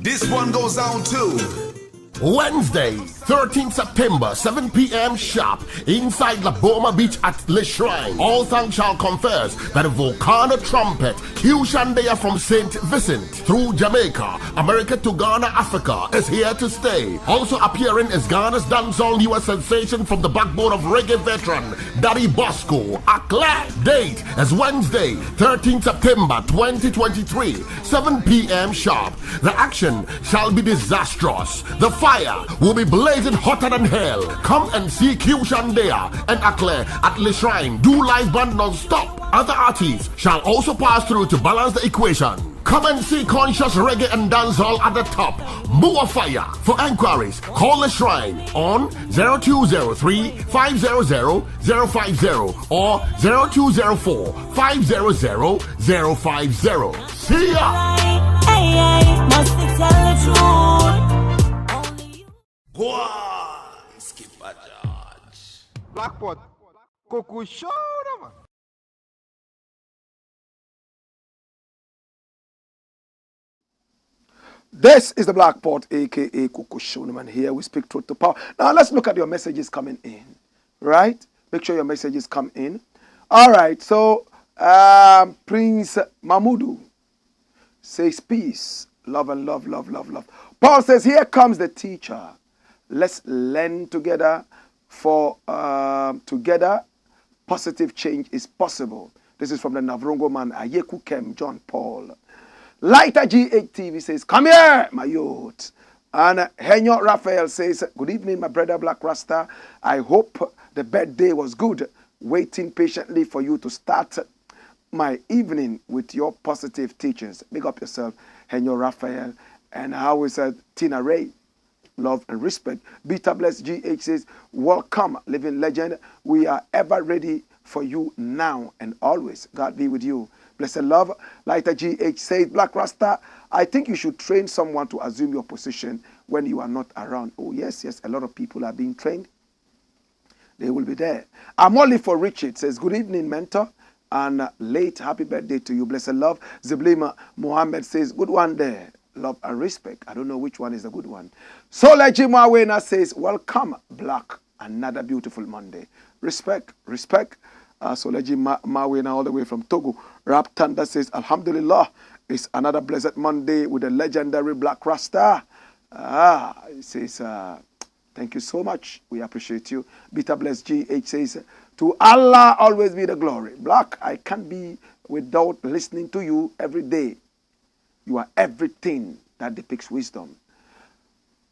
This one goes on too. Wednesday, 13th September, 7 p.m. sharp, inside La Boma Beach at Le Shrine. All tongues shall confess that the volcano trumpet, Hugh Shandeya from St. Vincent, through Jamaica, America to Ghana, Africa, is here to stay. Also appearing is Ghana's dancehall US sensation from the backbone of reggae veteran, Daddy Bosco, Akla. Date is Wednesday, 13th September 2023, 7 p.m. sharp. The action shall be disastrous. The fire will be blazing hotter than hell. Come and see Q Shandeya and Akle at Le Shrine. Do live band non-stop. Other artists shall also pass through to balance the equation. Come and see conscious reggae and dancehall at the top. More fire. For enquiries, call Le Shrine on 0203-500-050 or 0204-500-050. See ya! Must tell the truth. Go on, Skipper George. Blakk Pot, COUPS. This is the Black Pot, aka AKUFO-ADDO, and here we speak truth to power. Now let's look at your messages coming in, right? Make sure your messages come in. All right, so Prince Mamudu says peace, love and love, love, love, love. Paul says, here comes the teacher. Let's learn together for together positive change is possible. This is from the Navrongo man, Ayeku Kem, John Paul. Lighter G8 TV says, come here, my youth. And Henyo Raphael says, good evening, my brother Black Rasta. I hope the birthday was good. Waiting patiently for you to start my evening with your positive teachings. Big up yourself, Henyo Raphael. And how is Tina Ray? Love and respect. Beta Bless GH says, welcome, living legend. We are ever ready for you now and always. God be with you. Blessed love. Lighter GH says, Black Rasta, I think you should train someone to assume your position when you are not around. Oh, yes, yes. A lot of people are being trained. They will be there. I'm only for Richard says, good evening, mentor. And late happy birthday to you. Blessed love. Ziblima Mohammed says, good one there. Love and respect. I don't know which one is the good one. Soleji Mawena says, welcome, Black. Another beautiful Monday. Respect, respect. Soleji Mawena all the way from Togo. Rap Thunder says, Alhamdulillah, it's another blessed Monday with the legendary Black Rasta. He says, thank you so much. We appreciate you. Beta Bless GH says, to Allah always be the glory. Black, I can't be without listening to you every day. You are everything that depicts wisdom.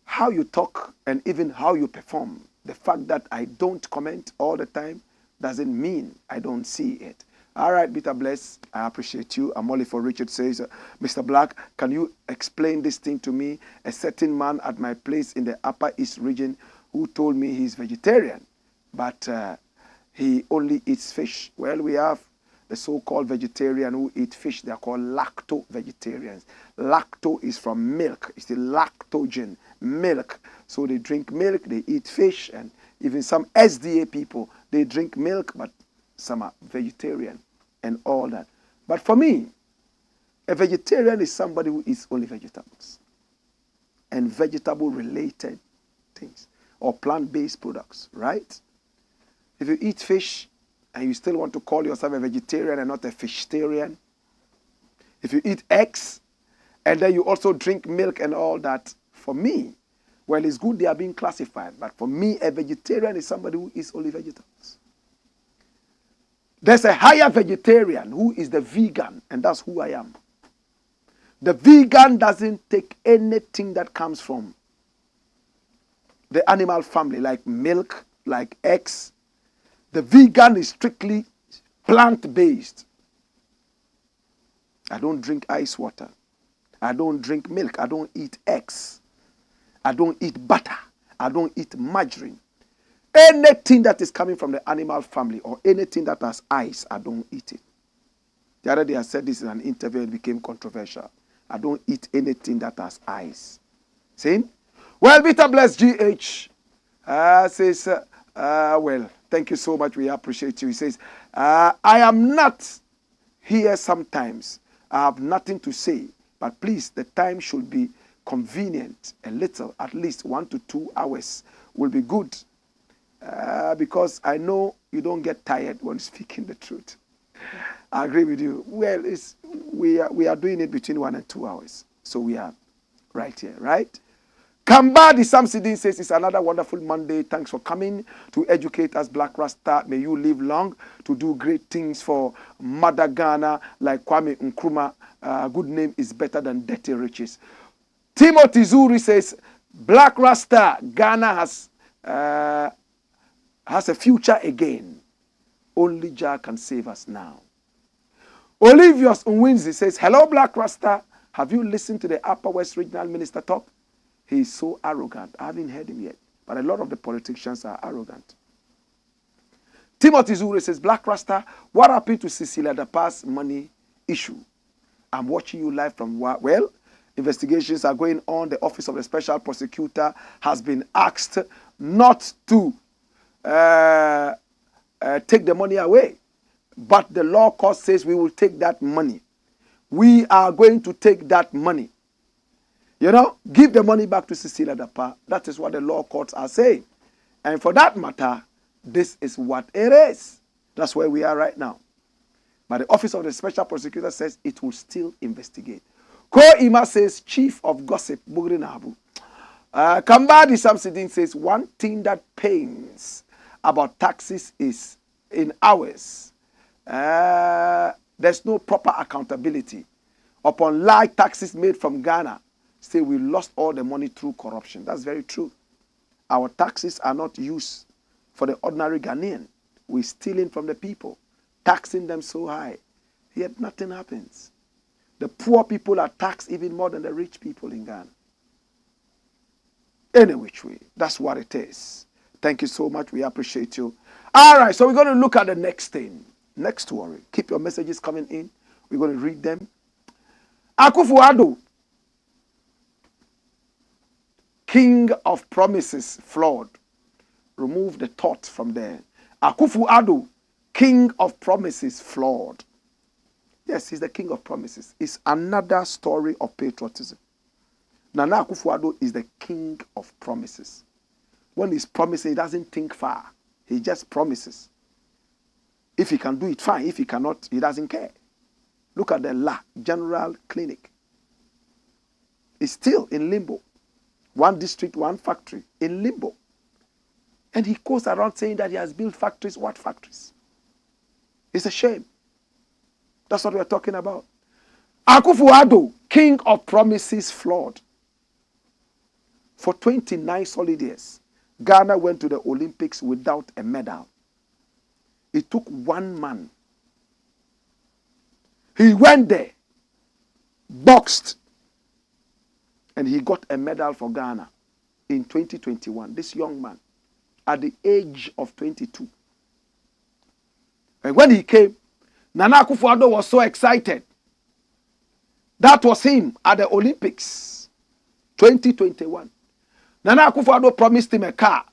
How you talk and even how you perform. The fact that I don't comment all the time doesn't mean I don't see it. All right, Beta Bless, I appreciate you. I'm only for Richard says, Mr. Black, can you explain this thing to me? A certain man at my place in the Upper East region who told me he's vegetarian, but he only eats fish. Well, we have the so-called vegetarian who eat fish. They are called lacto-vegetarians. Lacto is from milk. It's the lactogen, milk. So they drink milk, they eat fish, and even some SDA people, they drink milk, but some are vegetarian and all that. But for me, a vegetarian is somebody who eats only vegetables and vegetable-related things or plant-based products, right? If you eat fish and you still want to call yourself a vegetarian and not a fishtarian, if you eat eggs and then you also drink milk and all that, for me, well, it's good they are being classified, but for me, a vegetarian is somebody who eats only vegetables. There's a higher vegetarian who is the vegan, and that's who I am. The vegan doesn't take anything that comes from the animal family, like milk, like eggs. The vegan is strictly plant-based. I don't drink ice water. I don't drink milk. I don't eat eggs. I don't eat butter. I don't eat margarine. Anything that is coming from the animal family or anything that has ice, I don't eat it. The other day I said this in an interview and it became controversial. I don't eat anything that has ice. See? Well, Beta Bless GH says, well, thank you so much. We appreciate you. He says, I am not here sometimes. I have nothing to say. But please, the time should be convenient. A little, at least 1 to 2 hours will be good. Because I know you don't get tired when speaking the truth. I agree with you. Well, we are doing it between 1 and 2 hours. So we are right here, right? Kambadi Samsidin says it's another wonderful Monday. Thanks for coming to educate us, Black Rasta. May you live long to do great things for Mother Ghana like Kwame Nkrumah. Good name is better than dirty riches. Timothy Zuri says, Black Rasta, Ghana has a future again. Only Jah can save us now. Olivius Unwinzi says, hello, Black Rasta. Have you listened to the Upper West Regional Minister talk? He is so arrogant. I haven't heard him yet. But a lot of the politicians are arrogant. Timothy Zuri says, Black Rasta, what happened to Cecilia Dapa's money issue? I'm watching you live from what? Well, investigations are going on. The Office of the Special Prosecutor has been asked not to take the money away. But the law court says we will take that money. We are going to take that money. You know, give the money back to Cecilia Dapa. That is what the law courts are saying. And for that matter, this is what it is. That's where we are right now. But the Office of the Special Prosecutor says it will still investigate. Ko Ima says, Chief of Gossip, Bugri Naabu. Kambadi Samsidin says, one thing that pains about taxes is in hours. There's no proper accountability. Upon large taxes made from Ghana, say we lost all the money through corruption. That's very true. Our taxes are not used for the ordinary Ghanaian. We're stealing from the people, taxing them so high, yet nothing happens. The poor people are taxed even more than the rich people in Ghana. Any which way, that's what it is. Thank you so much. We appreciate you. All right, so we're going to look at the next thing. Next story. Keep your messages coming in. We're going to read them. AKUFO-ADDO, King of Promises, flawed. Remove the thought from there. AKUFO-ADDO, King of Promises, flawed. Yes, he's the King of Promises. It's another story of patriotism. Nana AKUFO-ADDO is the King of Promises. When he's promising, he doesn't think far. He just promises. If he can do it, fine. If he cannot, he doesn't care. Look at the La General Clinic. It's still in limbo. One district, one factory, in limbo. And he goes around saying that he has built factories. What factories? It's a shame. That's what we're talking about. AKUFO-ADDO, King of Promises, flawed. For 29 solid years, Ghana went to the Olympics without a medal. It took one man. He went there, boxed, and he got a medal for Ghana in 2021. This young man, at the age of 22. And when he came, Nana AKUFO-ADDO was so excited. That was him at the Olympics 2021. Nana AKUFO-ADDO promised him a car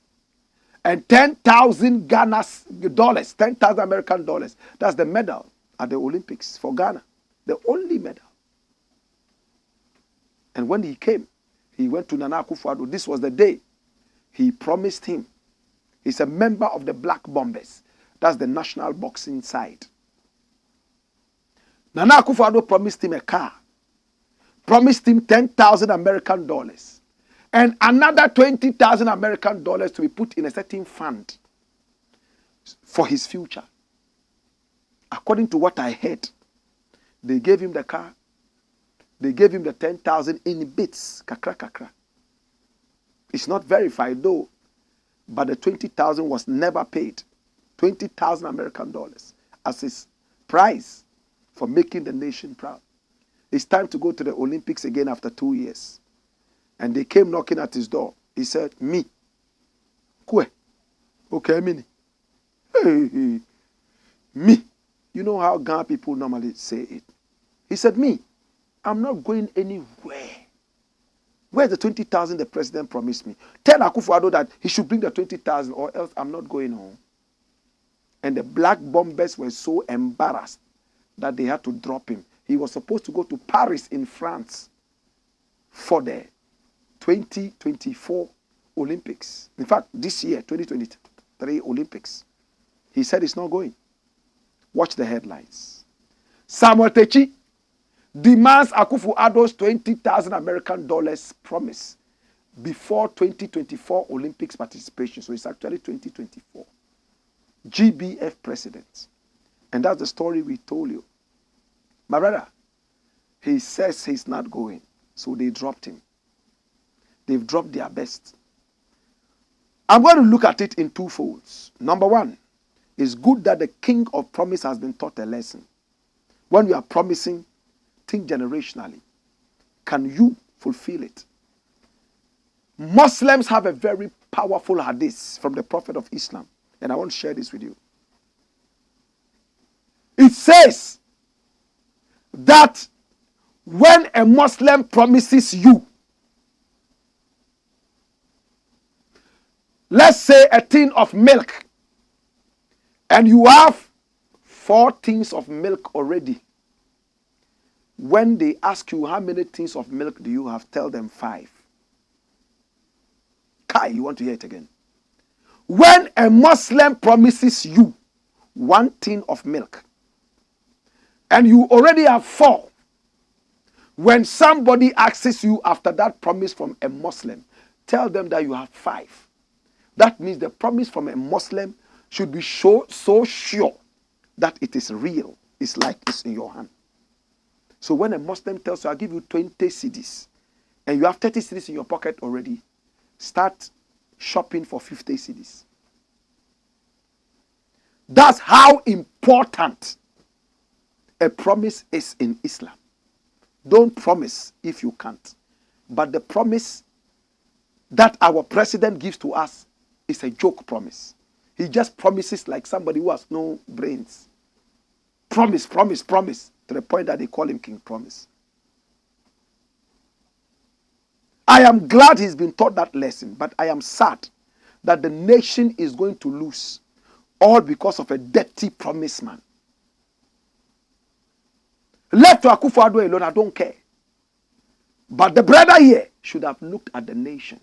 and 10,000 Ghana's dollars, 10,000 American dollars. That's the medal at the Olympics for Ghana, the only medal. And when he came, he went to Nana AKUFO-ADDO. This was the day he promised him. He's a member of the Blakk Bombers. That's the national boxing side. Nana AKUFO-ADDO promised him a car, promised him 10,000 American dollars, and another 20,000 American dollars to be put in a certain fund for his future. According to what I heard, they gave him the car, they gave him the 10,000 in bits, kakra kakra. It's not verified though, but the 20,000 was never paid. 20,000 American dollars as his prize for making the nation proud. It's time to go to the Olympics again after 2 years. And they came knocking at his door. He said, me. Kwe. Okay, mini. Hey, me. You know how Ghana people normally say it. He said, me. I'm not going anywhere. Where's the 20,000 the president promised me? Tell AKUFO-ADDO that he should bring the 20,000 or else I'm not going home. And the Blakk Bombers were so embarrassed that they had to drop him. He was supposed to go to Paris in France for the 2024 Olympics. In fact, this year, 2023 Olympics. He said he's not going. Watch the headlines. Samuel Techi demands AKUFO-ADDO's 20,000 American dollars promise before 2024 Olympics participation. So it's actually 2024. GBF president. And that's the story we told you. My brother, he says he's not going. So they dropped him. They've dropped their best. I'm going to look at it in two folds. Number one, it's good that the King of Promise has been taught a lesson. When we are promising, think generationally. Can you fulfill it? Muslims have a very powerful hadith from the Prophet of Islam. And I want to share this with you. It says that when a Muslim promises you, let's say a tin of milk, and you have 4 tins of milk already, When they ask you how many tins of milk do you have, tell them 5. Kai, you want to hear it again? When a Muslim promises you 1 tin of milk and you already have 4, when somebody asks you after that promise from a Muslim, tell them that you have 5. That means the promise from a Muslim should be so sure that it is real. It's like it's in your hand. So when a Muslim tells you, I'll give you 20 cedis, and you have 30 cedis in your pocket already, start shopping for 50 cedis. That's how important a promise is in Islam. Don't promise if you can't. But the promise that our president gives to us is a joke promise. He just promises like somebody who has no brains. Promise, promise, promise, to the point that they call him King Promise. I am glad he's been taught that lesson, but I am sad that the nation is going to lose, all because of a dirty promise man. Left to AKUFO-ADDO alone, I don't care. But the brother here should have looked at the nation.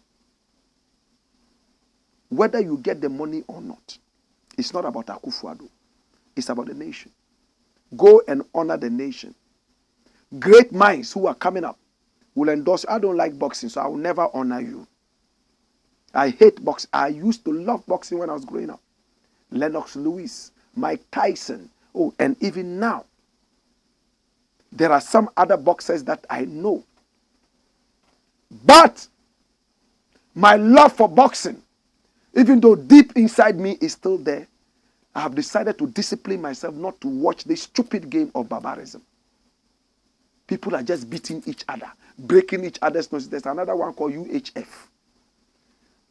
Whether you get the money or not, it's not about AKUFO-ADDO. It's about the nation. Go and honor the nation. Great minds who are coming up will endorse. I don't like boxing, so I will never honor you. I hate boxing. I used to love boxing when I was growing up. Lennox Lewis, Mike Tyson, and even now. There are some other boxers that I know. But my love for boxing, even though deep inside me is still there, I have decided to discipline myself not to watch this stupid game of barbarism. People are just beating each other, breaking each other's noses. There's another one called UHF.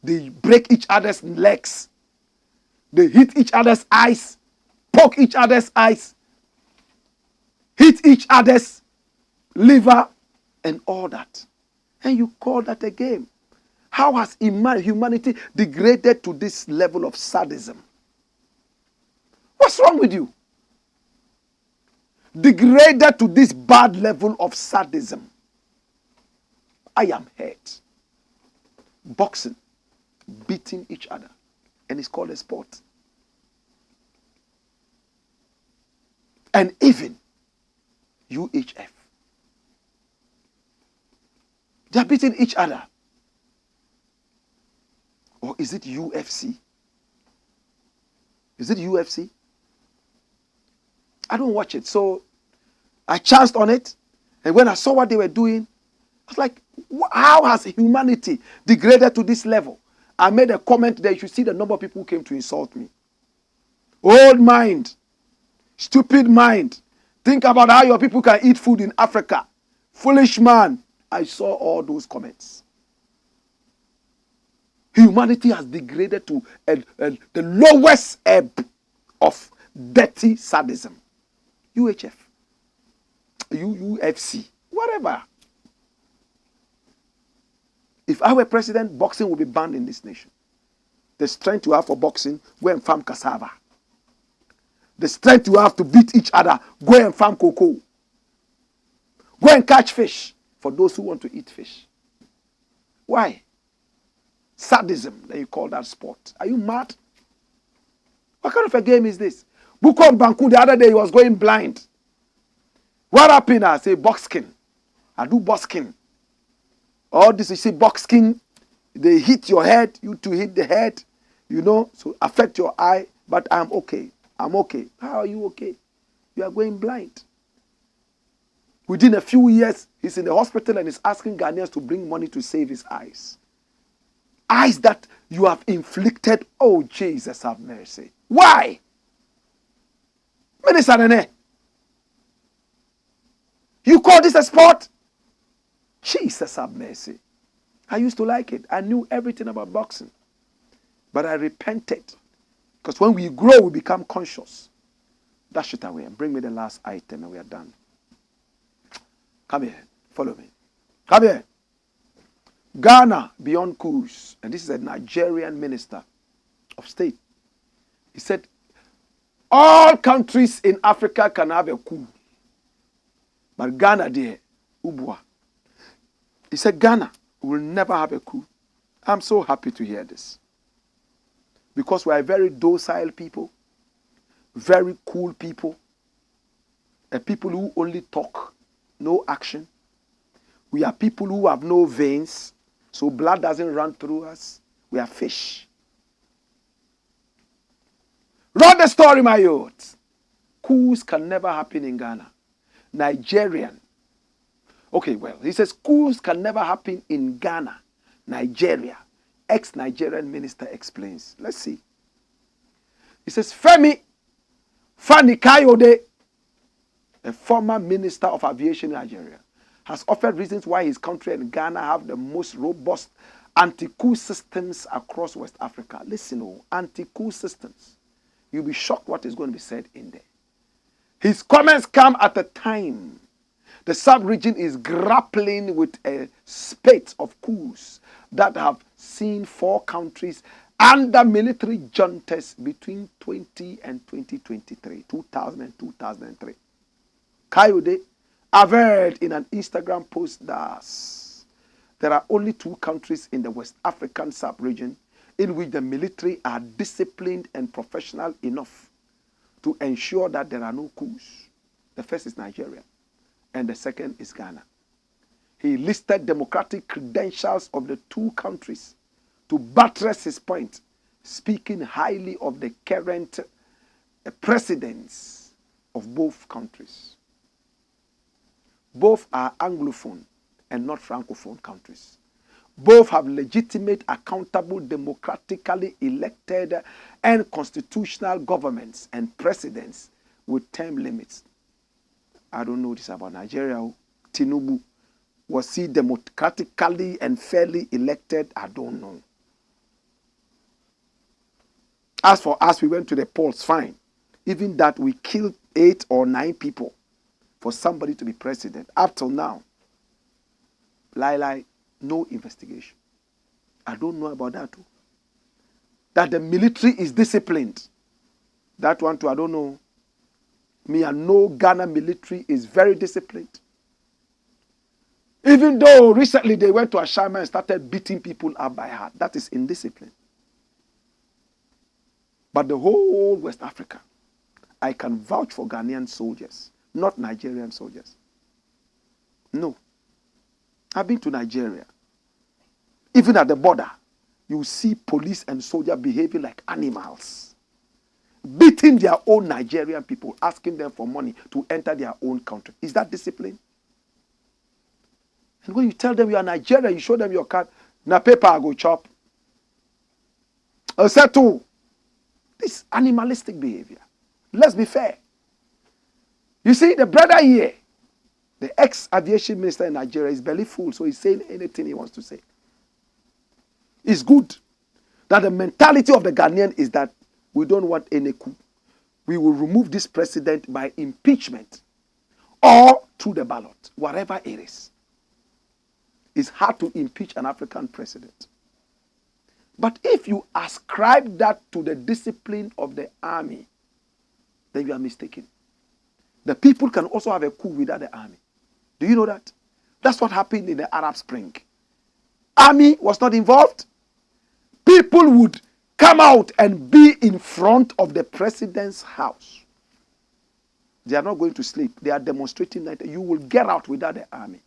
They break each other's legs. They hit each other's eyes, poke each other's eyes, hit each other's liver, and all that. And you call that a game? How has humanity degraded to this level of sadism? What's wrong with you? Degraded to this bad level of sadism. I am hurt. Boxing, beating each other, and it's called a sport. And even UHF. They are beating each other. Or is it UFC? Is it UFC? I don't watch it. So I chanced on it. And when I saw what they were doing, I was like, how has humanity degraded to this level? I made a comment that you should see the number of people who came to insult me. Old mind. Stupid mind. Think about how your people can eat food in Africa. Foolish man. I saw all those comments. Humanity has degraded to the lowest ebb of dirty sadism. UHF, UFC, whatever. If I were president, boxing would be banned in this nation. The strength you have for boxing, go and farm cassava. The strength you have to beat each other, go and farm cocoa. Go and catch fish for those who want to eat fish. Why? Sadism, that you call that sport. Are you mad? What kind of a game is this? Bukom Banku, the other day, he was going blind. What happened? I say, boxing. I do boxing. All this, you see, boxing, they hit your head, you to hit the head, so affect your eye, but I'm okay. I'm okay. How are you okay? You are going blind. Within a few years, he's in the hospital and is asking Ghanaians to bring money to save his eyes. Eyes that you have inflicted. Oh, Jesus, have mercy. Why? You call this a sport? Jesus, have mercy. I used to like it. I knew everything about boxing. But I repented. Because when we grow, we become conscious. Dash it away and bring me the last item and we are done. Come here. Follow me. Come here. Ghana beyond coups. And this is a Nigerian minister of state. He said, all countries in Africa can have a coup. But Ghana there, Ubwa. He said Ghana will never have a coup. I'm so happy to hear this. Because we are very docile people, very cool people, and people who only talk, no action. We are people who have no veins, so blood doesn't run through us. We are fish. Run the story, my youth. Coups can never happen in Ghana. Nigerian. Okay, well, he says coups can never happen in Ghana, Nigeria. Ex-Nigerian minister explains. Let's see. He says Femi Fani-Kayode, a former minister of aviation in Nigeria, has offered reasons why his country and Ghana have the most robust anti-coup systems across West Africa. Listen, anti-coup systems. You'll be shocked what is going to be said in there. His comments come at a time the sub-region is grappling with a spate of coups that have seen 4 countries under military juntas between 20 and 2023, 2000 and 2003. Kayode averred in an Instagram post that there are only 2 countries in the West African sub-region in which the military are disciplined and professional enough to ensure that there are no coups. The first is Nigeria, and the second is Ghana. He listed democratic credentials of the 2 countries to buttress his point, speaking highly of the current presidents of both countries. Both are Anglophone and not Francophone countries. Both have legitimate, accountable, democratically elected and constitutional governments and presidents with term limits. I don't know this about Nigeria. Tinubu, was he democratically and fairly elected? I don't know. As for us, we went to the polls, fine. Even that, we killed 8 or 9 people for somebody to be president. Up till now, no investigation. I don't know about that too. That the military is disciplined. That one too, I don't know. Me, I know Ghana military is very disciplined. Even though recently they went to Ashama and started beating people up by heart. That is indiscipline. But the whole West Africa, I can vouch for Ghanaian soldiers, not Nigerian soldiers. No. I've been to Nigeria. Even at the border, you see police and soldiers behaving like animals, beating their own Nigerian people, asking them for money to enter their own country. Is that discipline? And when you tell them you are Nigerian, you show them your card, na paper I go chop. Settle. This animalistic behavior. Let's be fair. You see, the brother here, the ex-aviation minister in Nigeria, is belly full, so he's saying anything he wants to say. It's good that the mentality of the Ghanaian is that we don't want any coup. We will remove this president by impeachment or through the ballot, whatever it is. It's hard to impeach an African president. But if you ascribe that to the discipline of the army, then you are mistaken. The people can also have a coup without the army. Do you know that? That's what happened in the Arab Spring. Army was not involved. People would come out and be in front of the president's house. They are not going to sleep. They are demonstrating that you will get out without the army.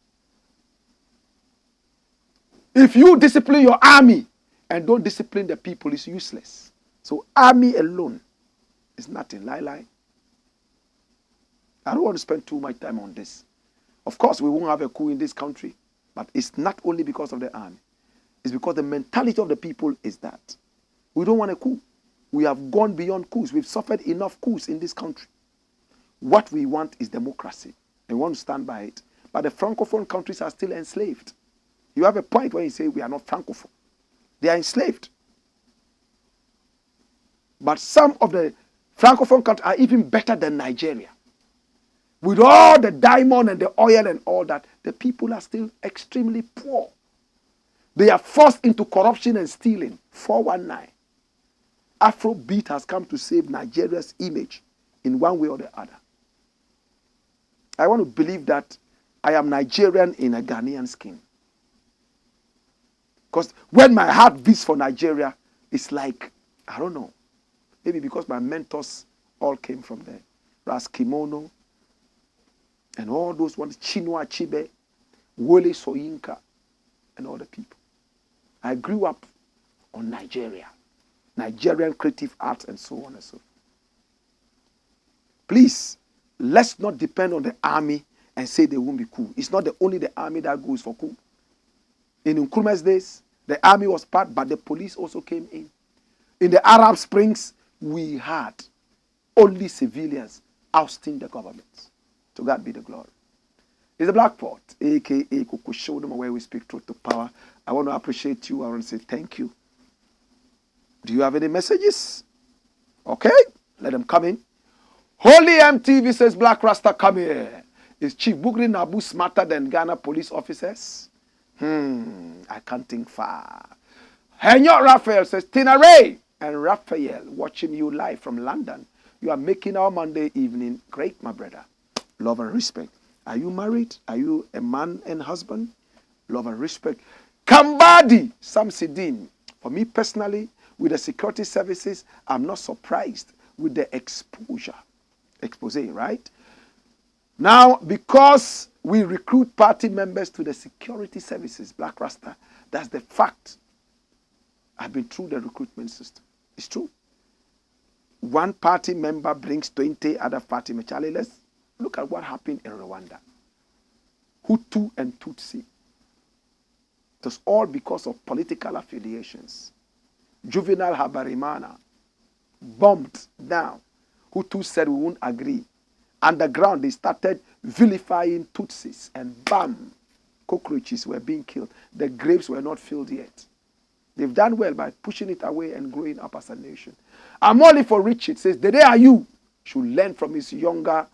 If you discipline your army and don't discipline the people, it's useless. So army alone is nothing. Lie. I don't want to spend too much time on this. Of course, we won't have a coup in this country, but it's not only because of the army. It's because the mentality of the people is that we don't want a coup. We have gone beyond coups. We've suffered enough coups in this country. What we want is democracy. And we want to stand by it. But the Francophone countries are still enslaved. You have a point when you say we are not Francophone. They are enslaved. But some of the Francophone countries are even better than Nigeria. With all the diamond and the oil and all that, the people are still extremely poor. They are forced into corruption and stealing. 419. Afrobeat has come to save Nigeria's image in one way or the other. I want to believe that I am Nigerian in a Ghanaian skin. Because when my heart beats for Nigeria, it's like, I don't know, maybe because my mentors all came from there. Ras Kimono, and all those ones, Chinua Achebe, Wole Soyinka, and all the people. I grew up on Nigeria, Nigerian creative arts, and so on and so forth. Please, let's not depend on the army and say they won't be cool. It's not only the army that goes for coup. In Nkrumah's days, the army was part, but the police also came in. In the Arab Springs, we had only civilians ousting the government. To God be the glory. It's the Blakk Pot, a.k.a. AKUFO-ADDO, where we speak truth to power. I want to appreciate you. I want to say thank you. Do you have any messages? Okay, let them come in. Holy MTV says, Black Rasta, come here. Is Chief Bugri Naabu smarter than Ghana police officers? I can't think far. Henyo Raphael says, Tina Ray and Raphael watching you live from London. You are making our Monday evening great, my brother. Love and respect. Are you married? Are you a man and husband? Love and respect. Kambadi Samsidin. For me personally, with the security services, I'm not surprised with the expose, right? Now, because we recruit party members to the security services, Black Rasta, that's the fact. I've been through the recruitment system. It's true. One party member brings 20 other party members. Charlie, let's look at what happened in Rwanda. Hutu and Tutsi. It was all because of political affiliations. Juvenile Habarimana bombed down. Hutu said we won't agree. Underground, they started vilifying Tutsis, and bam, cockroaches were being killed. The graves were not filled yet. They've done well by pushing it away and growing up as a nation. Amoli for Richard says, the day are you should learn from his younger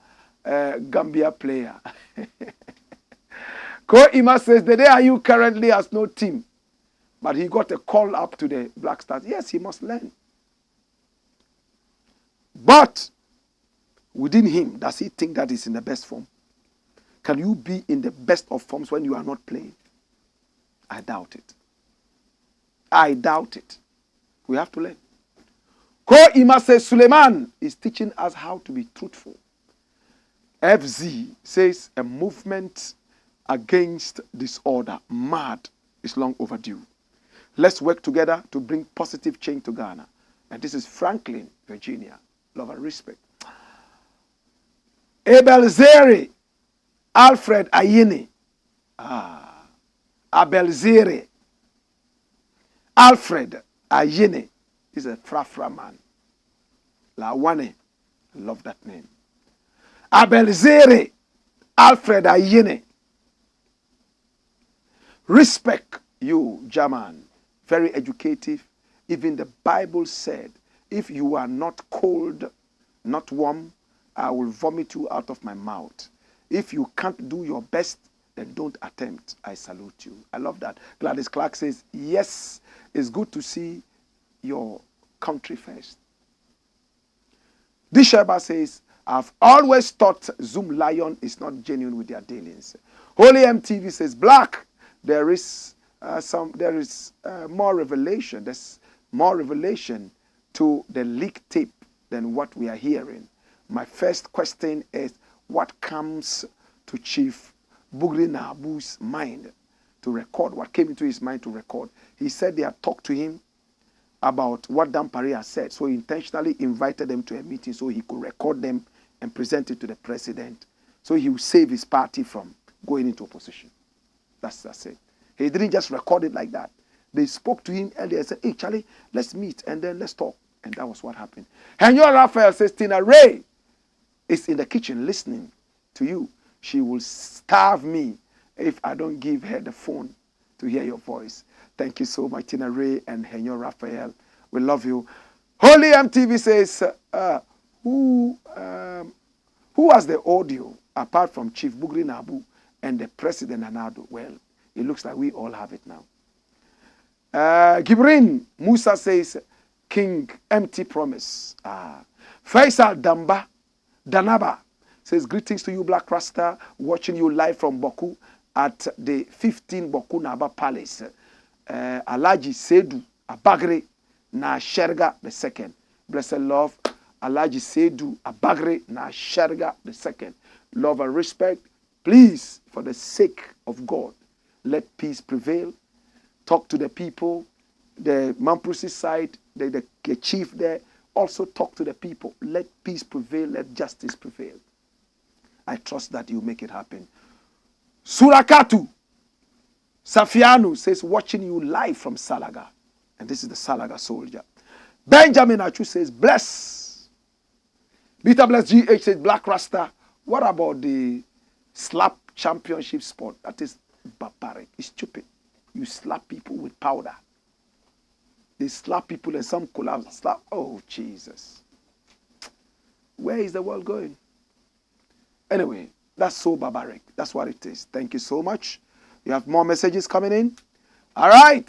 Gambia player. Ko Ima says, the day are you currently has no team, but he got a call up to the Black Stars. Yes, he must learn. But within him, does he think that he's in the best form? Can you be in the best of forms when you are not playing? I doubt it. I doubt it. We have to learn. Ko Ima says, Suleiman is teaching us how to be truthful. FZ says, a movement against disorder, mad, is long overdue. Let's work together to bring positive change to Ghana. And this is Franklin, Virginia. Love and respect. Abel Zeri, Alfred Ayini. Abel Zeri, Alfred Ayini is a Frafra man. Lawane, love that name. Abel Zeri, Alfred Ayini. Respect you, German. Very educative. Even the Bible said, if you are not cold, not warm, I will vomit you out of my mouth. If you can't do your best, then don't attempt. I salute you. I love that. Gladys Clark says, yes, it's good to see your country first. Disheba says, I've always thought Zoomlion is not genuine with their dealings. Holy MTV says, Blakk, there is more revelation. There's more revelation to the leak tape than what we are hearing. My first question is, what comes to Chief Bugri Naabu's mind to record? What came into his mind to record? He said they had talked to him about what Dampare has said, so he intentionally invited them to a meeting so he could record them and present it to the president, so he would save his party from going into opposition. That's it. He didn't just record it like that. They spoke to him earlier and said, hey, Charlie, let's meet and then let's talk. And that was what happened. Henyo Raphael says, Tina Ray is in the kitchen listening to you. She will starve me if I don't give her the phone to hear your voice. Thank you so much, Tina Ray and Henyo Raphael. We love you. Holy MTV says, who has the audio apart from Chief Bugri Naabu and the President ADDO? Well, it looks like we all have it now. Gibrin Musa says, King Empty Promise. Faisal Danaba says, greetings to you, Blakk Rasta, watching you live from Boku at the 15 Boku Naba Palace. Alaji Sedu Abagre na Sherga II. Blessed love, Alaji Sedu Abagre na Sherga II. Love and respect. Please, for the sake of God, let peace prevail. Talk to the people, the Mamprusi side, the chief there. Also talk to the people. Let peace prevail. Let justice prevail. I trust that you make it happen. Surakatu Safianu says, watching you live from Salaga. And this is the Salaga soldier. Benjamin Achu says, bless. Beta Bless GH says, Blakk Rasta. What about the slap championship sport? That is barbaric. It's stupid. You slap people with powder. They slap people and some collapse. Slap. Oh, Jesus. Where is the world going? Anyway, that's so barbaric. That's what it is. Thank you so much. You have more messages coming in. All right.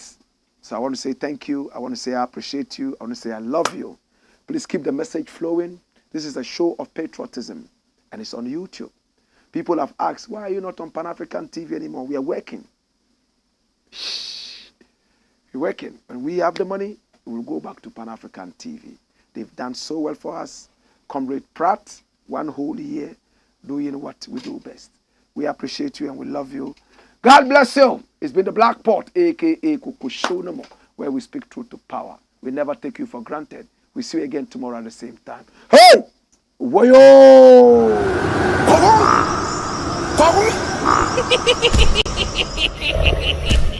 So I want to say thank you. I want to say I appreciate you. I want to say I love you. Please keep the message flowing. This is a show of patriotism, and it's on YouTube. People have asked, why are you not on Pan-African TV anymore? We are working. Shh. We're working. When we have the money, we'll go back to Pan-African TV. They've done so well for us. Comrade Pratt, 1 whole year, doing what we do best. We appreciate you and we love you. God bless you. It's been the Blakk Pot, a.k.a. COUPS, where we speak truth to power. We never take you for granted. We see you again tomorrow at the same time. Hey! Wayo! Come on.